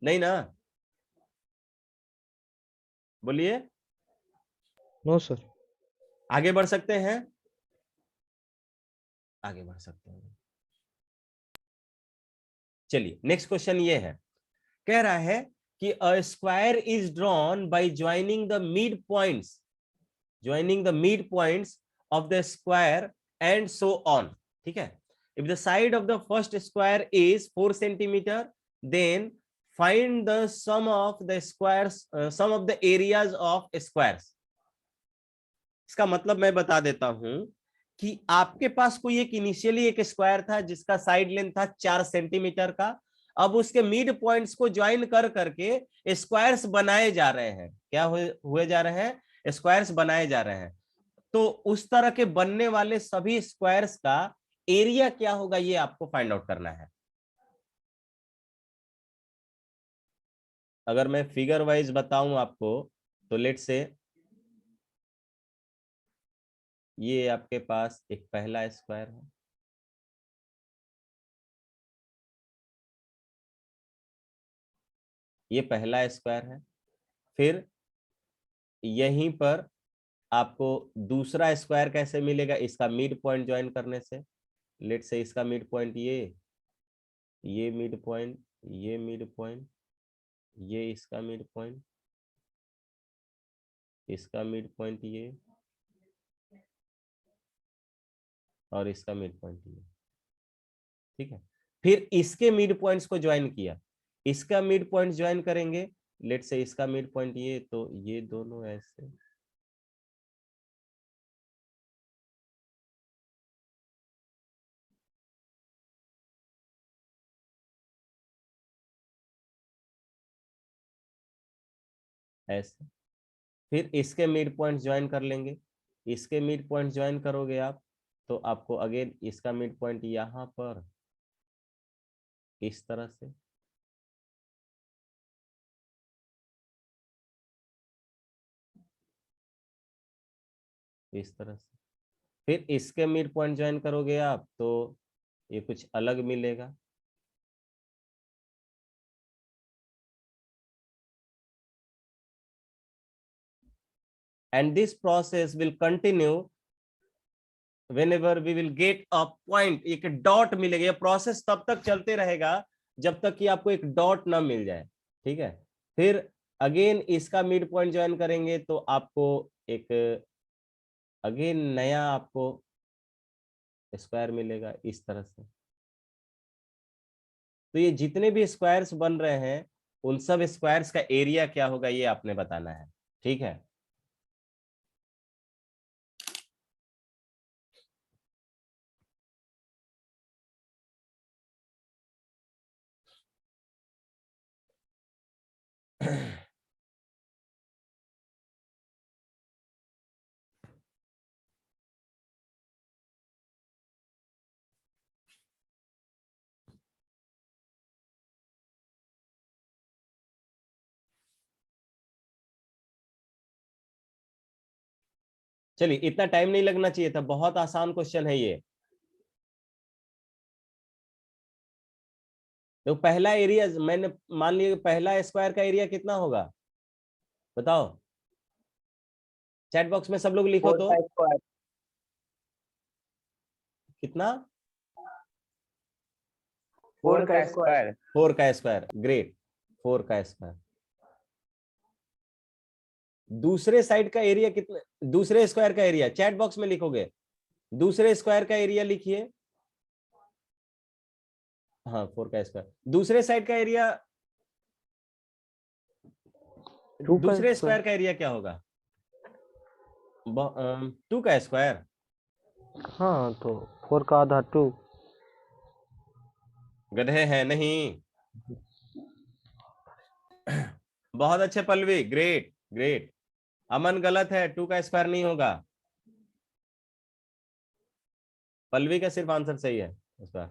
नहीं ना? बोलिए। No sir. आगे बढ़ सकते हैं, आगे बढ़ सकते हैं। चलिए नेक्स्ट क्वेश्चन ये है, कह रहा है कि a square is drawn by joining the mid points of the square and so on. ठीक है, if the side of the first square is 4 centimetre then find the sum of the squares, sum of the areas of squares. इसका मतलब मैं बता देता हूं कि आपके पास कोई एक इनिशियली एक स्क्वायर था जिसका साइड लेंथ था 4 सेंटीमीटर का, अब उसके मिड पॉइंट्स को ज्वाइन कर करके स्क्वायर्स बनाए जा रहे हैं। क्या हुए जा रहे हैं? स्क्वायर्स बनाए जा रहे हैं। तो उस तरह के बनने वाले सभी स्क्वायर्स का एरिया क्या होगा, ये आपको फाइंड आउट करना है। अगर मैं फिगर वाइज बताऊं आपको, तो लेट से ये आपके पास एक पहला स्क्वायर है, ये पहला स्क्वायर है। फिर यहीं पर आपको दूसरा स्क्वायर कैसे मिलेगा? इसका मिड पॉइंट ज्वाइन करने से। लेट से इसका मिड पॉइंट ये मिड पॉइंट, ये मिड पॉइंट, ये इसका मिड पॉइंट, इसका मिड पॉइंट ये, और इसका मिड पॉइंट ये। ठीक है, फिर इसके मिड पॉइंट्स को ज्वाइन किया, इसका मिड पॉइंट ज्वाइन करेंगे। लेट से इसका मिड पॉइंट ये, तो ये दोनों ऐसे, ऐसे। फिर इसके मिड पॉइंट ज्वाइन कर लेंगे, इसके मिड पॉइंट ज्वाइन करोगे आप, तो आपको अगेन इसका मिड पॉइंट यहां पर इस तरह से, इस तरह से। फिर इसके मिड पॉइंट ज्वाइन करोगे आप, तो ये कुछ अलग मिलेगा। And this process will continue whenever we will get a point, एक डॉट मिलेगा। ये प्रोसेस तब तक चलते रहेगा जब तक कि आपको एक डॉट ना मिल जाए। ठीक है, फिर अगेन इसका मिड पॉइंट ज्वाइन करेंगे, तो आपको एक अगेन नया आपको स्क्वायर मिलेगा इस तरह से। तो ये जितने भी स्क्वायर्स बन रहे हैं, उन सब स्क्वायर्स का एरिया क्या होगा, ये आपने बताना है। ठीक है, चलिए, इतना टाइम नहीं लगना चाहिए था, बहुत आसान क्वेश्चन है ये। तो पहला एरिया मैंने मान लिया, पहला स्क्वायर का एरिया कितना होगा बताओ, चैट बॉक्स में सब लोग लिखो 4 तो। का स्क्वायर। कितना? 4 का स्क्वायर। 4 का स्क्वायर, ग्रेट, 4 का स्क्वायर। दूसरे साइड का एरिया कितना, दूसरे स्क्वायर का एरिया चैट बॉक्स में लिखोगे, दूसरे स्क्वायर का एरिया लिखिए। हाँ 4 का स्क्वायर, दूसरे साइड का एरिया, 2 का दूसरे स्क्वायर। स्क्वायर का एरिया क्या होगा? 2 का स्क्वायर। हाँ तो 4 का आधा 2। गधे हैं नहीं। बहुत अच्छे पल्लवी, ग्रेट ग्रेट। अमन गलत है, 2 का स्क्वायर नहीं होगा। पल्लवी का सिर्फ आंसर सही है उसका।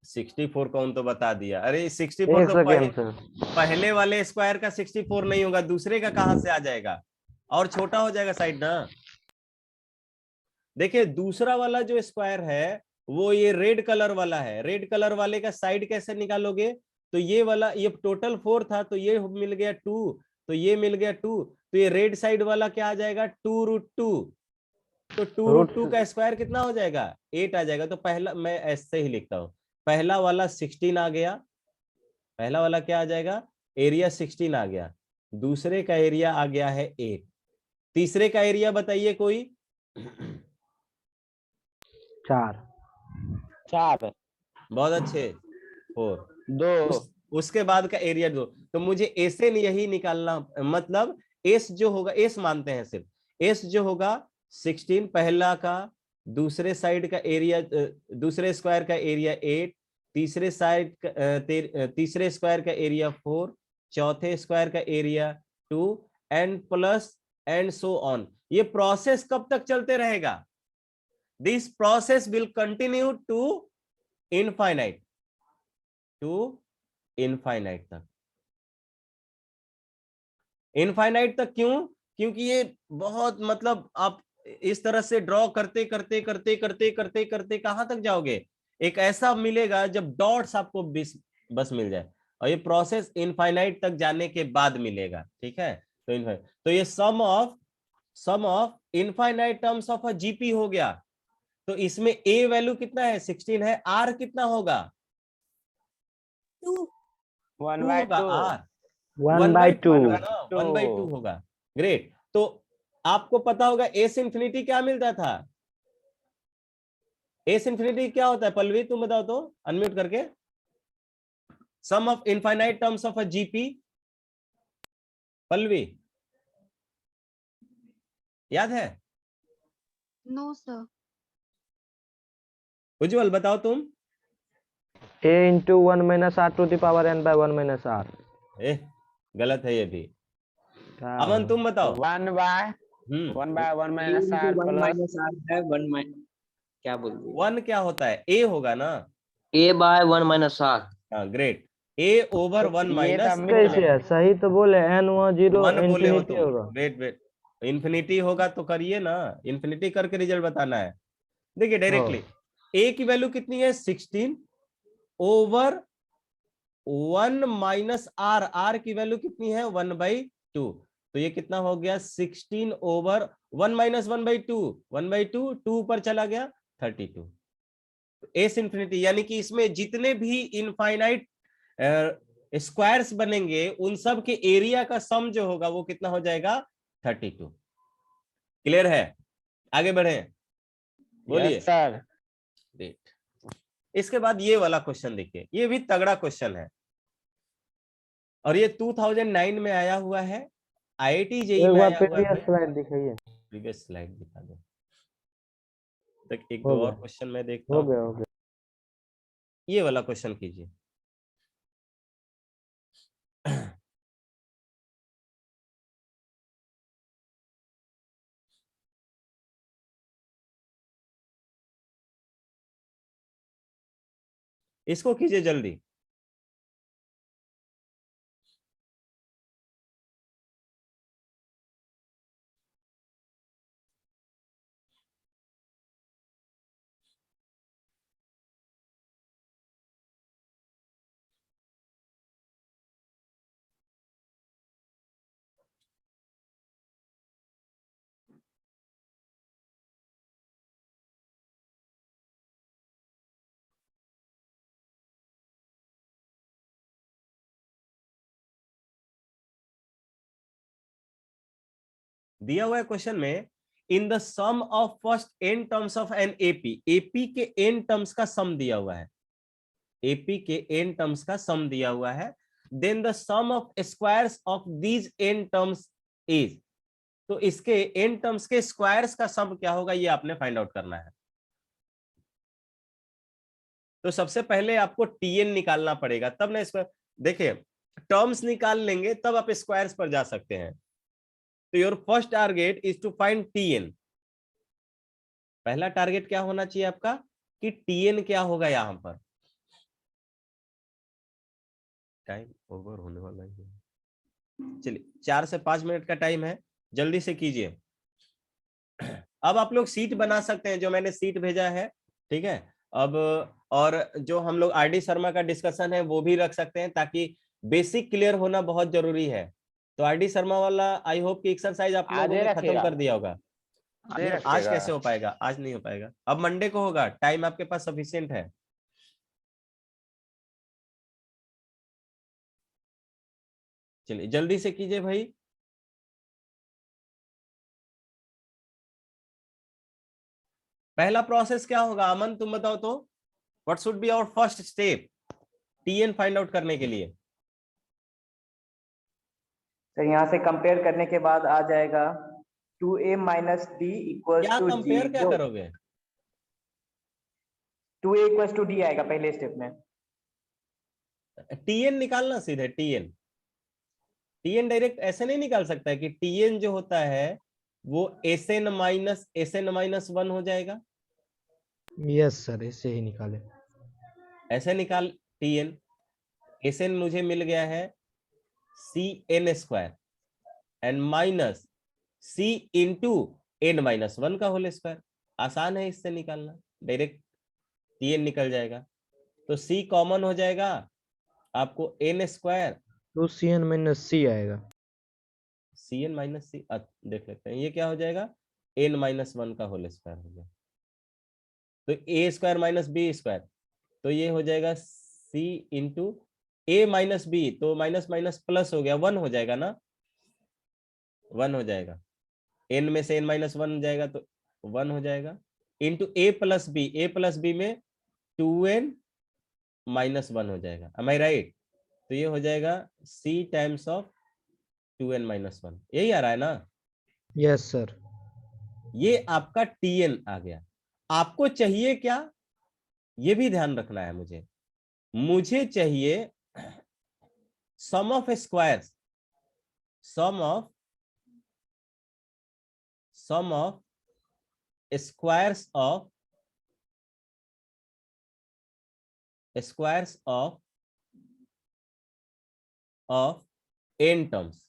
सिक्सटी फोर कौन तो बता दिया, अरे 64 एक तो सेकेंड सर। पहले वाले स्क्वायर का 64 नहीं होगा, दूसरे का कहां से आ जाएगा, और छोटा हो जाएगा साइड ना। देखिए दूसरा वाला जो स्क्वायर है वो ये रेड कलर वाला है, रेड कलर वाले का साइड कैसे निकालोगे? तो ये वाला, ये टोटल 4 था तो ये मिल गया 2, तो ये मिल गया 2, तो ये रेड साइड वाला क्या आ जाएगा 2√2, तो 2√2 का स्क्वायर कितना हो जाएगा 8 आ जाएगा। तो पहला मैं ऐसे ही लिखता हूं, पहला वाला 16 आ गया, पहला वाला क्या आ जाएगा, एरिया 16 आ गया, दूसरे का एरिया आ गया है 8, तीसरे का एरिया बताइए कोई। 4। बहुत अच्छे, 4। 2। उसके बाद का एरिया 2, तो मुझे ऐसे यही निकालना, मतलब एस जो होगा, एस मानते हैं सिर्फ, एस जो होगा 16 पहला का, दूसरे साइड का एरिया, दूसरे स्क्वायर का एरिया 8, तीसरे साइड तीसरे स्क्वायर का एरिया 4, चौथे स्क्वायर का area 2, and plus and so on. ये प्रोसेस कब तक चलते रहेगा? This process will continue to infinite, to infinite तक। इनफाइनाइट तक क्यों? क्योंकि ये बहुत, मतलब आप इस तरह से ड्रॉ करते करते करते करते करते करते कहां तक जाओगे, एक ऐसा मिलेगा जब डॉट्स आपको बस मिल जाए, और ये प्रोसेस इनफाइनाइट तक जाने के बाद मिलेगा, ठीक है। तो इनफाइनाइट, तो ये sum of infinite terms of a GP हो गया। तो इसमें ए वैल्यू कितना है 16 है, आर कितना होगा 2 1 2 बाय होगा, 2। आर 1/2। 1/2 होगा। ग्रेट। तो आपको पता होगा एस इंफिनिटी क्या मिलता था, एस इंफिनिटी क्या होता है पल्लवी तुम बताओ तो अनम्यूट करके। Sum of infinite terms of a GP, Pallavi याद है? No sir. उज्जवल बताओ तुम। a into 1 minus r to the power n by 1 minus r। गलत है ये भी। क्या अमन तुम बताओ। 1 बाय 1 माइनस आर प्लस है 1 क्या बोल दिए, 1 क्या होता है, ए होगा ना। a by 1 - r। हाँ ग्रेट, ए ओवर 1 माइनस, कैसे है, सही तो बोले n वहाँ 0 1 बोले हो इंफिनिटी तुम। होगा। वेट वेट, इन्फिनिटी होगा तो करिए ना, इन्फिनिटी करके रिजल्ट बताना है। देखिए डायरेक्टली ए की वैल्यू कितनी है 16 ओवर 1 माइनस आर, आर की वैल्यू कितनी है 1/2, तो ये कितना हो गया 16 ओवर 1 माइनस 1/2, 1/2 2 पर चला गया 32। एस इंफिनिटी यानी कि इसमें जितने भी इनफाइनाइट स्क्वायर्स बनेंगे उन सब के एरिया का सम जो होगा वो कितना हो जाएगा 32। क्लियर है? आगे बढ़े, बोलिए। Yes sir. ग्रेट। इसके बाद ये वाला क्वेश्चन देखिए, ये भी तगड़ा क्वेश्चन है, और ये 2009 में आया हुआ है, आईआईटी जेई एक में बार आया हुआ प्रीवियस है। स्लाइड दिखाइए। प्रीवियस स्लाइड दिखा दो, तक एक हो दो और गया क्वेश्चन मैं देखता हो हूँ। गया हो गया। ये वाला क्वेश्चन कीजिए। इसको कीजिए जल्दी। दिया हुआ है क्वेश्चन में, in the sum of first n terms of n AP, AP के n टर्म्स का सम दिया हुआ है, एपी के n टर्म्स का सम दिया हुआ है, then the sum of squares of these n terms is, तो इसके n टर्म्स के स्क्वायर्स का सम क्या होगा ये आपने फाइंड आउट करना है। तो सबसे पहले आपको tn निकालना पड़ेगा, तब ना इसको देखिए, टर्म्स निकाल लेंगे तब आप स्क्वायर्स पर जा सकते हैं। तो your first target is to find tn, पहला टारगेट क्या होना चाहिए आपका कि tn क्या होगा यहां पर। टाइम ओवर होने वाला है, चलिए 4 से 5 मिनट का टाइम है, जल्दी से कीजिए। अब आप लोग सीट बना सकते हैं, जो मैंने सीट भेजा है, ठीक है। अब और जो हम लोग आरडी शर्मा का डिस्कशन है वो भी रख सकते हैं, ताकि बेसिक क्लियर होना बहुत जरूरी है। तो आरडी शर्मा वाला आई होप कि एक्सरसाइज आप लोगों ने खत्म कर दिया होगा। आज कैसे हो पाएगा, आज नहीं हो पाएगा, अब मंडे को होगा, टाइम आपके पास सफिशिएंट है। चलिए जल्दी से कीजिए भाई। पहला प्रोसेस क्या होगा अमन, तुम बताओ तो, what should be our first step TN find out करने के लिए। सर यहाँ से कंपेयर करने के बाद आ जाएगा 2a माइनस डी इक्वल्स क्या टू कंपेयर जी, क्या करोगे, 2a इक्वल्स टू डी आएगा पहले स्टेप में। टीएन निकालना सीधे, टीएन टीएन डायरेक्ट ऐसे नहीं निकाल सकता है कि टीएन जो होता है वो एसएन माइनस 1 हो जाएगा। यस सर, ऐसे ही निकाले, ऐसे निकाल टीएन, एसएन मुझे मिल गया है c n square and minus c into n minus 1 का होल स्क्वायर। आसान है इससे निकालना, डायरेक्ट टीएन निकल जाएगा। तो सी कॉमन हो जाएगा, आपको एन स्क्वायर 2cn माइनस सी आएगा, सी एन माइनस सी, देख लेते हैं ये क्या हो जाएगा, एन माइनस 1 का होल स्क्वायर हो गया। तो ए स्क्वायर माइनस बी स्क्वायर, तो ये हो जाएगा सी इंटू ए माइनस बी, तो माइनस माइनस प्लस हो गया, 1 हो जाएगा ना, 1 हो जाएगा, एन में से एन माइनस 1 जाएगा तो 1 हो जाएगा, इंटू ए प्लस बी में 2n माइनस 1 हो जाएगा, एम आई राइट। तो ये हो जाएगा सी टाइम्स ऑफ 2n माइनस 1, यही आ रहा है ना। Yes sir. ये आपका tn आ गया। आपको चाहिए क्या, ये भी ध्यान रखना है मुझे चाहिए sum of squares, sum of squares of n terms,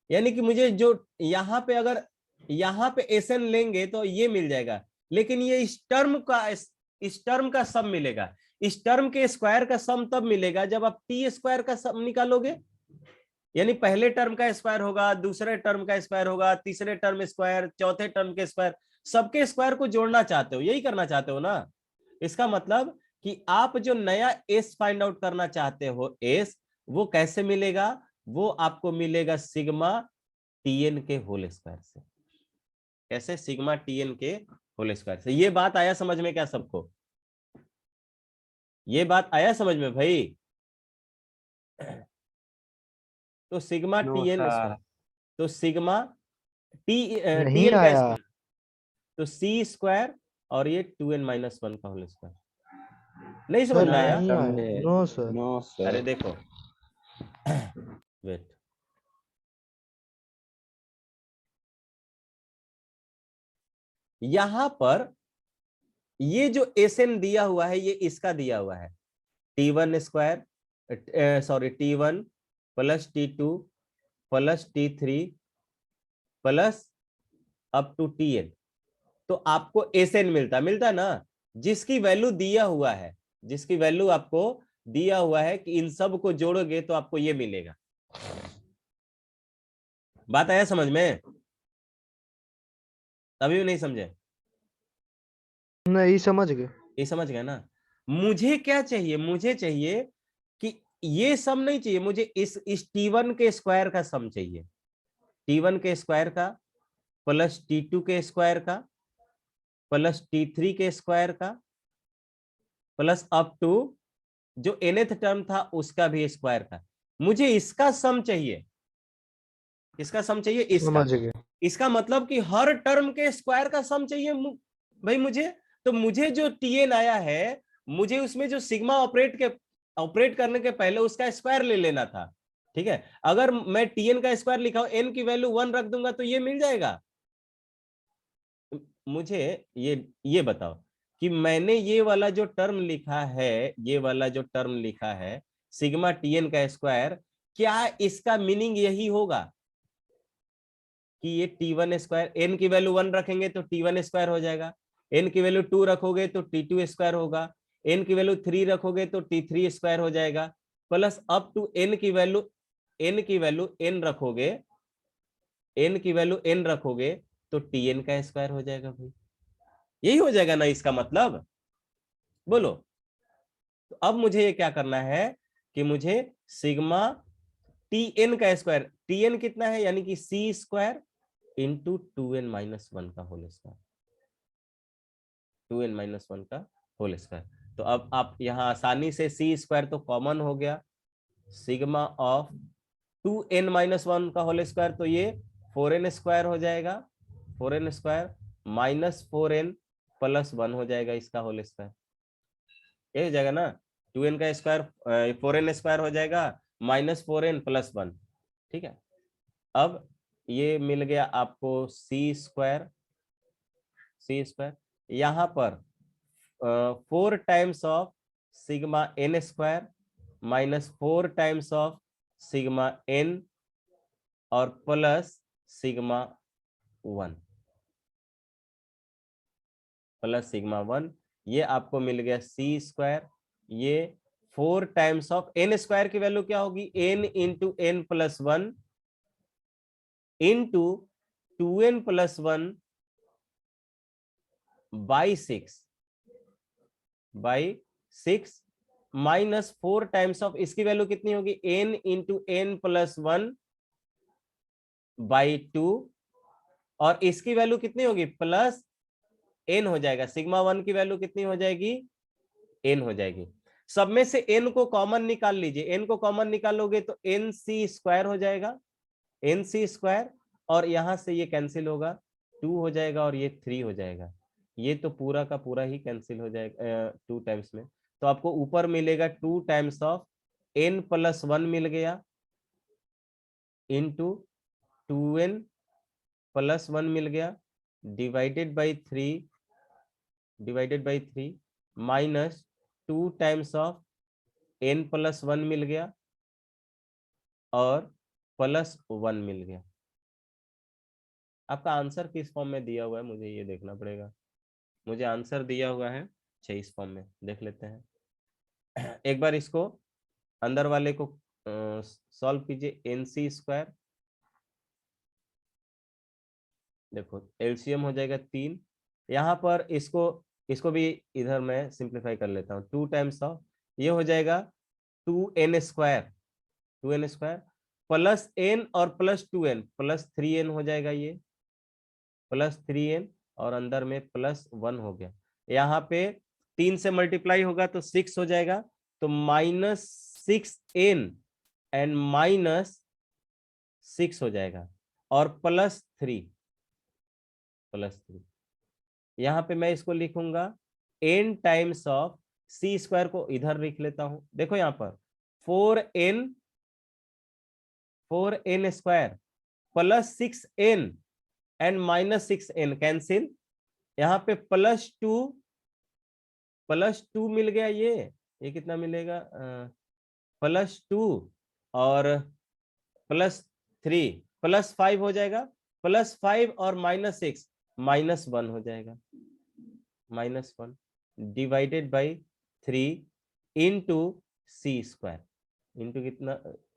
यानी कि मुझे जो यहां पे, अगर यहां पे एसएन लेंगे तो ये मिल जाएगा, लेकिन ये इस टर्म का सम मिलेगा। इस टर्म के स्क्वायर का सम तब मिलेगा जब आप टी स्क्वायर का सम निकालोगे, यानी पहले टर्म का स्क्वायर होगा, दूसरे टर्म का स्क्वायर होगा, तीसरे टर्म स्क्वायर, चौथे टर्म के स्क्वायर, सबके स्क्वायर को जोड़ना चाहते हो, यही करना चाहते हो ना। इसका मतलब कि आप जो नया एस फाइंड आउट करना चाहते हो, एस वो कैसे मिलेगा, वो आपको मिलेगा सिग्मा टीएन के होल स्क्वायर से। कैसे, सिग्मा टीएन के होल स्क्वायर से। ये बात आया समझ में क्या सबको, ये बात आया समझ में भाई। तो सिग्मा टीएन स्क्वायर, तो सिग्मा नहीं टीएन का आया। स्क्वायर, तो सी स्क्वायर और ये 2n माइनस 1 का होल स्क्वायर। नहीं समझ में आया? नहीं आया। No sir. नो अरे सर। देखो वेट, यहां पर ये जो एसएन दिया हुआ है ये इसका दिया हुआ है, T1 square, sorry T1 plus T2 plus T3 plus up to Tn। तो आपको एसएन मिलता ना, जिसकी वैल्यू दिया हुआ है, जिसकी वैल्यू आपको दिया हुआ है कि इन सब को जोड़ोगे तो आपको ये मिलेगा। बात आया समझ में? अभी भी नहीं समझे? नहीं समझ गए। ये समझ गए ना? मुझे क्या चाहिए, मुझे चाहिए कि ये सम नहीं चाहिए, मुझे इस T1 के स्क्वायर का सम चाहिए, T1 के स्क्वायर का प्लस T2 के स्क्वायर का प्लस T3 के स्क्वायर का प्लस अप टू जो nth टर्म था उसका भी स्क्वायर का। मुझे इसका सम चाहिए, इसका सम चाहिए, इसका, समझ गए। इसका मतलब कि हर टर्म के स्क्वायर का सम चाहिए भाई मुझे। तो मुझे जो Tn आया है, मुझे उसमें जो सिग्मा ऑपरेट करने के पहले उसका स्क्वायर ले लेना था। ठीक है, अगर मैं Tn का स्क्वायर लिखा हूं, n की वैल्यू 1 रख दूंगा तो ये मिल जाएगा। मुझे ये बताओ कि मैंने ये वाला जो टर्म लिखा है, ये वाला जो टर्म लिखा है सिग्मा Tn का स्क्वायर, क्या इसका मीनिंग यही होगा कि ये T1 स्क्वायर, n की वैल्यू 1 रखेंगे तो T1 स्क्वायर हो जाएगा, n की वैल्यू 2 रखोगे तो T2 स्क्वायर होगा, n की वैल्यू 3 रखोगे तो T3 स्क्वायर हो जाएगा, प्लस अप टू n की वैल्यू n रखोगे, n की वैल्यू n रखोगे तो Tn का स्क्वायर हो जाएगा भाई। यही हो जाएगा ना इसका मतलब? बोलो। तो अब मुझे ये क्या करना है कि मुझे सिग्मा Tn का स्क्वायर, Tn कितना है यानी कि C स्क्वायर इंटू 2n-1 का होल स्क्वायर, 2n-1 का होल स्क्वायर। तो अब आप यहां आसानी से C स्क्वायर तो कॉमन हो गया, सिग्मा ऑफ 2n-1 का होल स्क्वायर तो ये 4n स्क्वायर हो जाएगा, 4n square minus 4n plus 1 हो जाएगा इसका होल स्क्वायर। ये हो जाएगा ना, 2n का स्क्वायर 4n स्क्वायर हो जाएगा माइनस 4n प्लस 1। ठीक है, अब ये मिल गया आपको C स्क्वायर, यहां पर 4 times of sigma n square minus 4 times of sigma n और प्लस सिग्मा 1, प्लस सिग्मा 1, ये आपको मिल गया C स्क्वायर। ये 4 टाइम्स ऑफ n स्क्वायर की वैल्यू क्या होगी, n into n plus 1 into 2n plus 1 by 6 minus 4 times of इसकी value कितनी होगी, n into n plus 1 by 2, और इसकी वैल्यू कितनी होगी प्लस n हो जाएगा, सिग्मा 1 की वैल्यू कितनी हो जाएगी, n हो जाएगी। सब में से n को कॉमन निकाल लीजिए, n को कॉमन निकालोगे तो nc स्क्वायर हो जाएगा, nc स्क्वायर, और यहां से ये कैंसिल होगा, 2 हो जाएगा और ये 3 हो जाएगा, ये तो पूरा का पूरा ही कैंसिल हो जाएगा 2 टाइम्स में। तो आपको ऊपर मिलेगा 2 टाइम्स ऑफ n प्लस 1 मिल गया इंटू 2n प्लस 1 मिल गया divided by 3 minus 2 times of n plus 1 मिल गया और प्लस 1 मिल गया। आपका आंसर किस फॉर्म में दिया हुआ है मुझे ये देखना पड़ेगा। मुझे आंसर दिया हुआ है इस फॉर्म में, देख लेते हैं एक बार इसको अंदर वाले को सॉल्व कीजिए, nc स्क्वायर, देखो एलसीएम हो जाएगा 3, यहाँ पर इसको भी इधर मैं सिंप्लीफाई कर लेता हूँ, 2 टाइम्स ऑफ ये हो जाएगा 2n square, 2n square plus n और प्लस 2n प्लस 3n हो जाएगा, ये प्लस 3n और अंदर में प्लस 1 हो गया, यहाँ पे 3 से मल्टीप्लाई होगा तो 6 हो जाएगा, तो माइनस 6n एंड माइनस 6 हो जाएगा और प्लस 3, यहाँ पे मैं इसको लिखूंगा n times of c square को इधर लिख लेता हूं। देखो यहाँ पर 4n square plus 6n and minus 6n cancel, यहाँ पे +2 मिल गया। ये कितना मिलेगा, +2 और +3 +5 हो जाएगा, +5 और -6 -1 हो जाएगा, -1 divided by 3 into c square, into कितना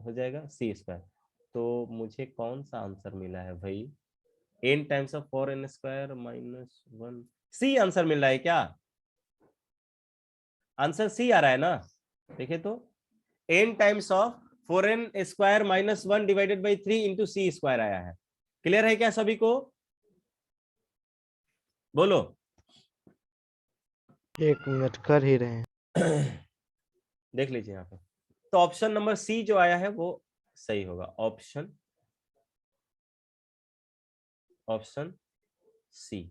हो जाएगा सी स्क्वायर। तो मुझे कौन सा आंसर मिला है भाई, n times of 4n square -1, C answer मिल रहा है क्या? आंसर सी आ रहा है ना? देखिए तो n times of 4n square -1 divided by 3 into c square आया है। क्लियर है क्या सभी को? बोलो। 1 मिनट कर ही रहे हैं। देख लीजिए यहाँ पे, तो ऑप्शन नंबर सी जो आया है वो सही होगा। ऑप्शन सी,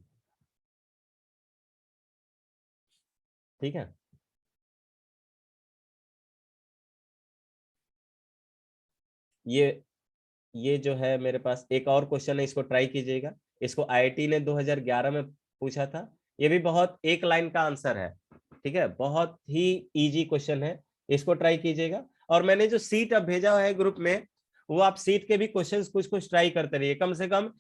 ठीक है। ये जो है मेरे पास एक और क्वेश्चन है, इसको ट्राई कीजिएगा। इसको आईआईटी ने 2011 में पूछा था। ये भी बहुत एक लाइन का आंसर है, ठीक है, बहुत ही इजी क्वेश्चन है, इसको ट्राई कीजिएगा। और मैंने जो सीट अब भेजा है ग्रुप में, वो आप सीट के भी क्वेश्चंस कुछ ट्राई करते रहिए। कम से कम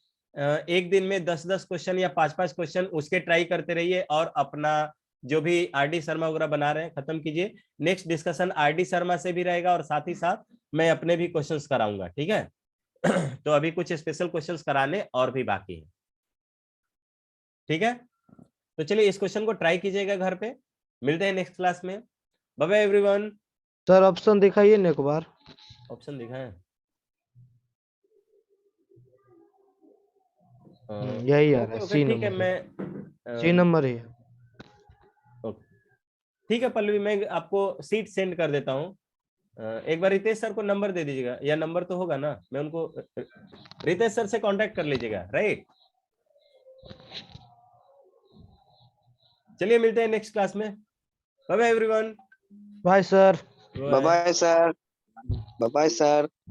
एक दिन में 10-10 क्वेश्चन या 5-5 क्वेश्चन उसके ट्राई करते रहिए, और अपना जो भी आरडी शर्मा वगैरह बना रहे हैं खत्म कीजिए। नेक्स्ट डिस्कशन आरडी शर्मा से भी रहेगा, और साथ ही साथ मैं अपने भी क्वेश्चंस कराऊंगा, ठीक है। तो अभी कुछ स्पेशल क्वेश्चंस कराने और भी बाकी है, ठीक है। तो चलिए इस क्वेश्चन को ट्राई कीजिएगा घर पे। मिलते हैं नेक्स्ट क्लास में। Bye bye everyone. Sir option दिखाइए ना एक बार। ऑप्शन दिखाएं? यही आ रहा है, सी ठीक है, नंबर मैं सी नंबर ही है। ठीक है पल्लवी, मैं आपको सीट सेंड कर देता हूँ। एक बार रितेश सर को नंबर दे दीजिएगा, या नंबर तो होगा ना, मैं उनको रितेश सर से कांटेक्ट कर लीजिएगा, राइट। चलिए मिलते हैं नेक्स्ट क्लास में। Bye bye everyone. Bye sir. Bye bye sir. Bye bye sir.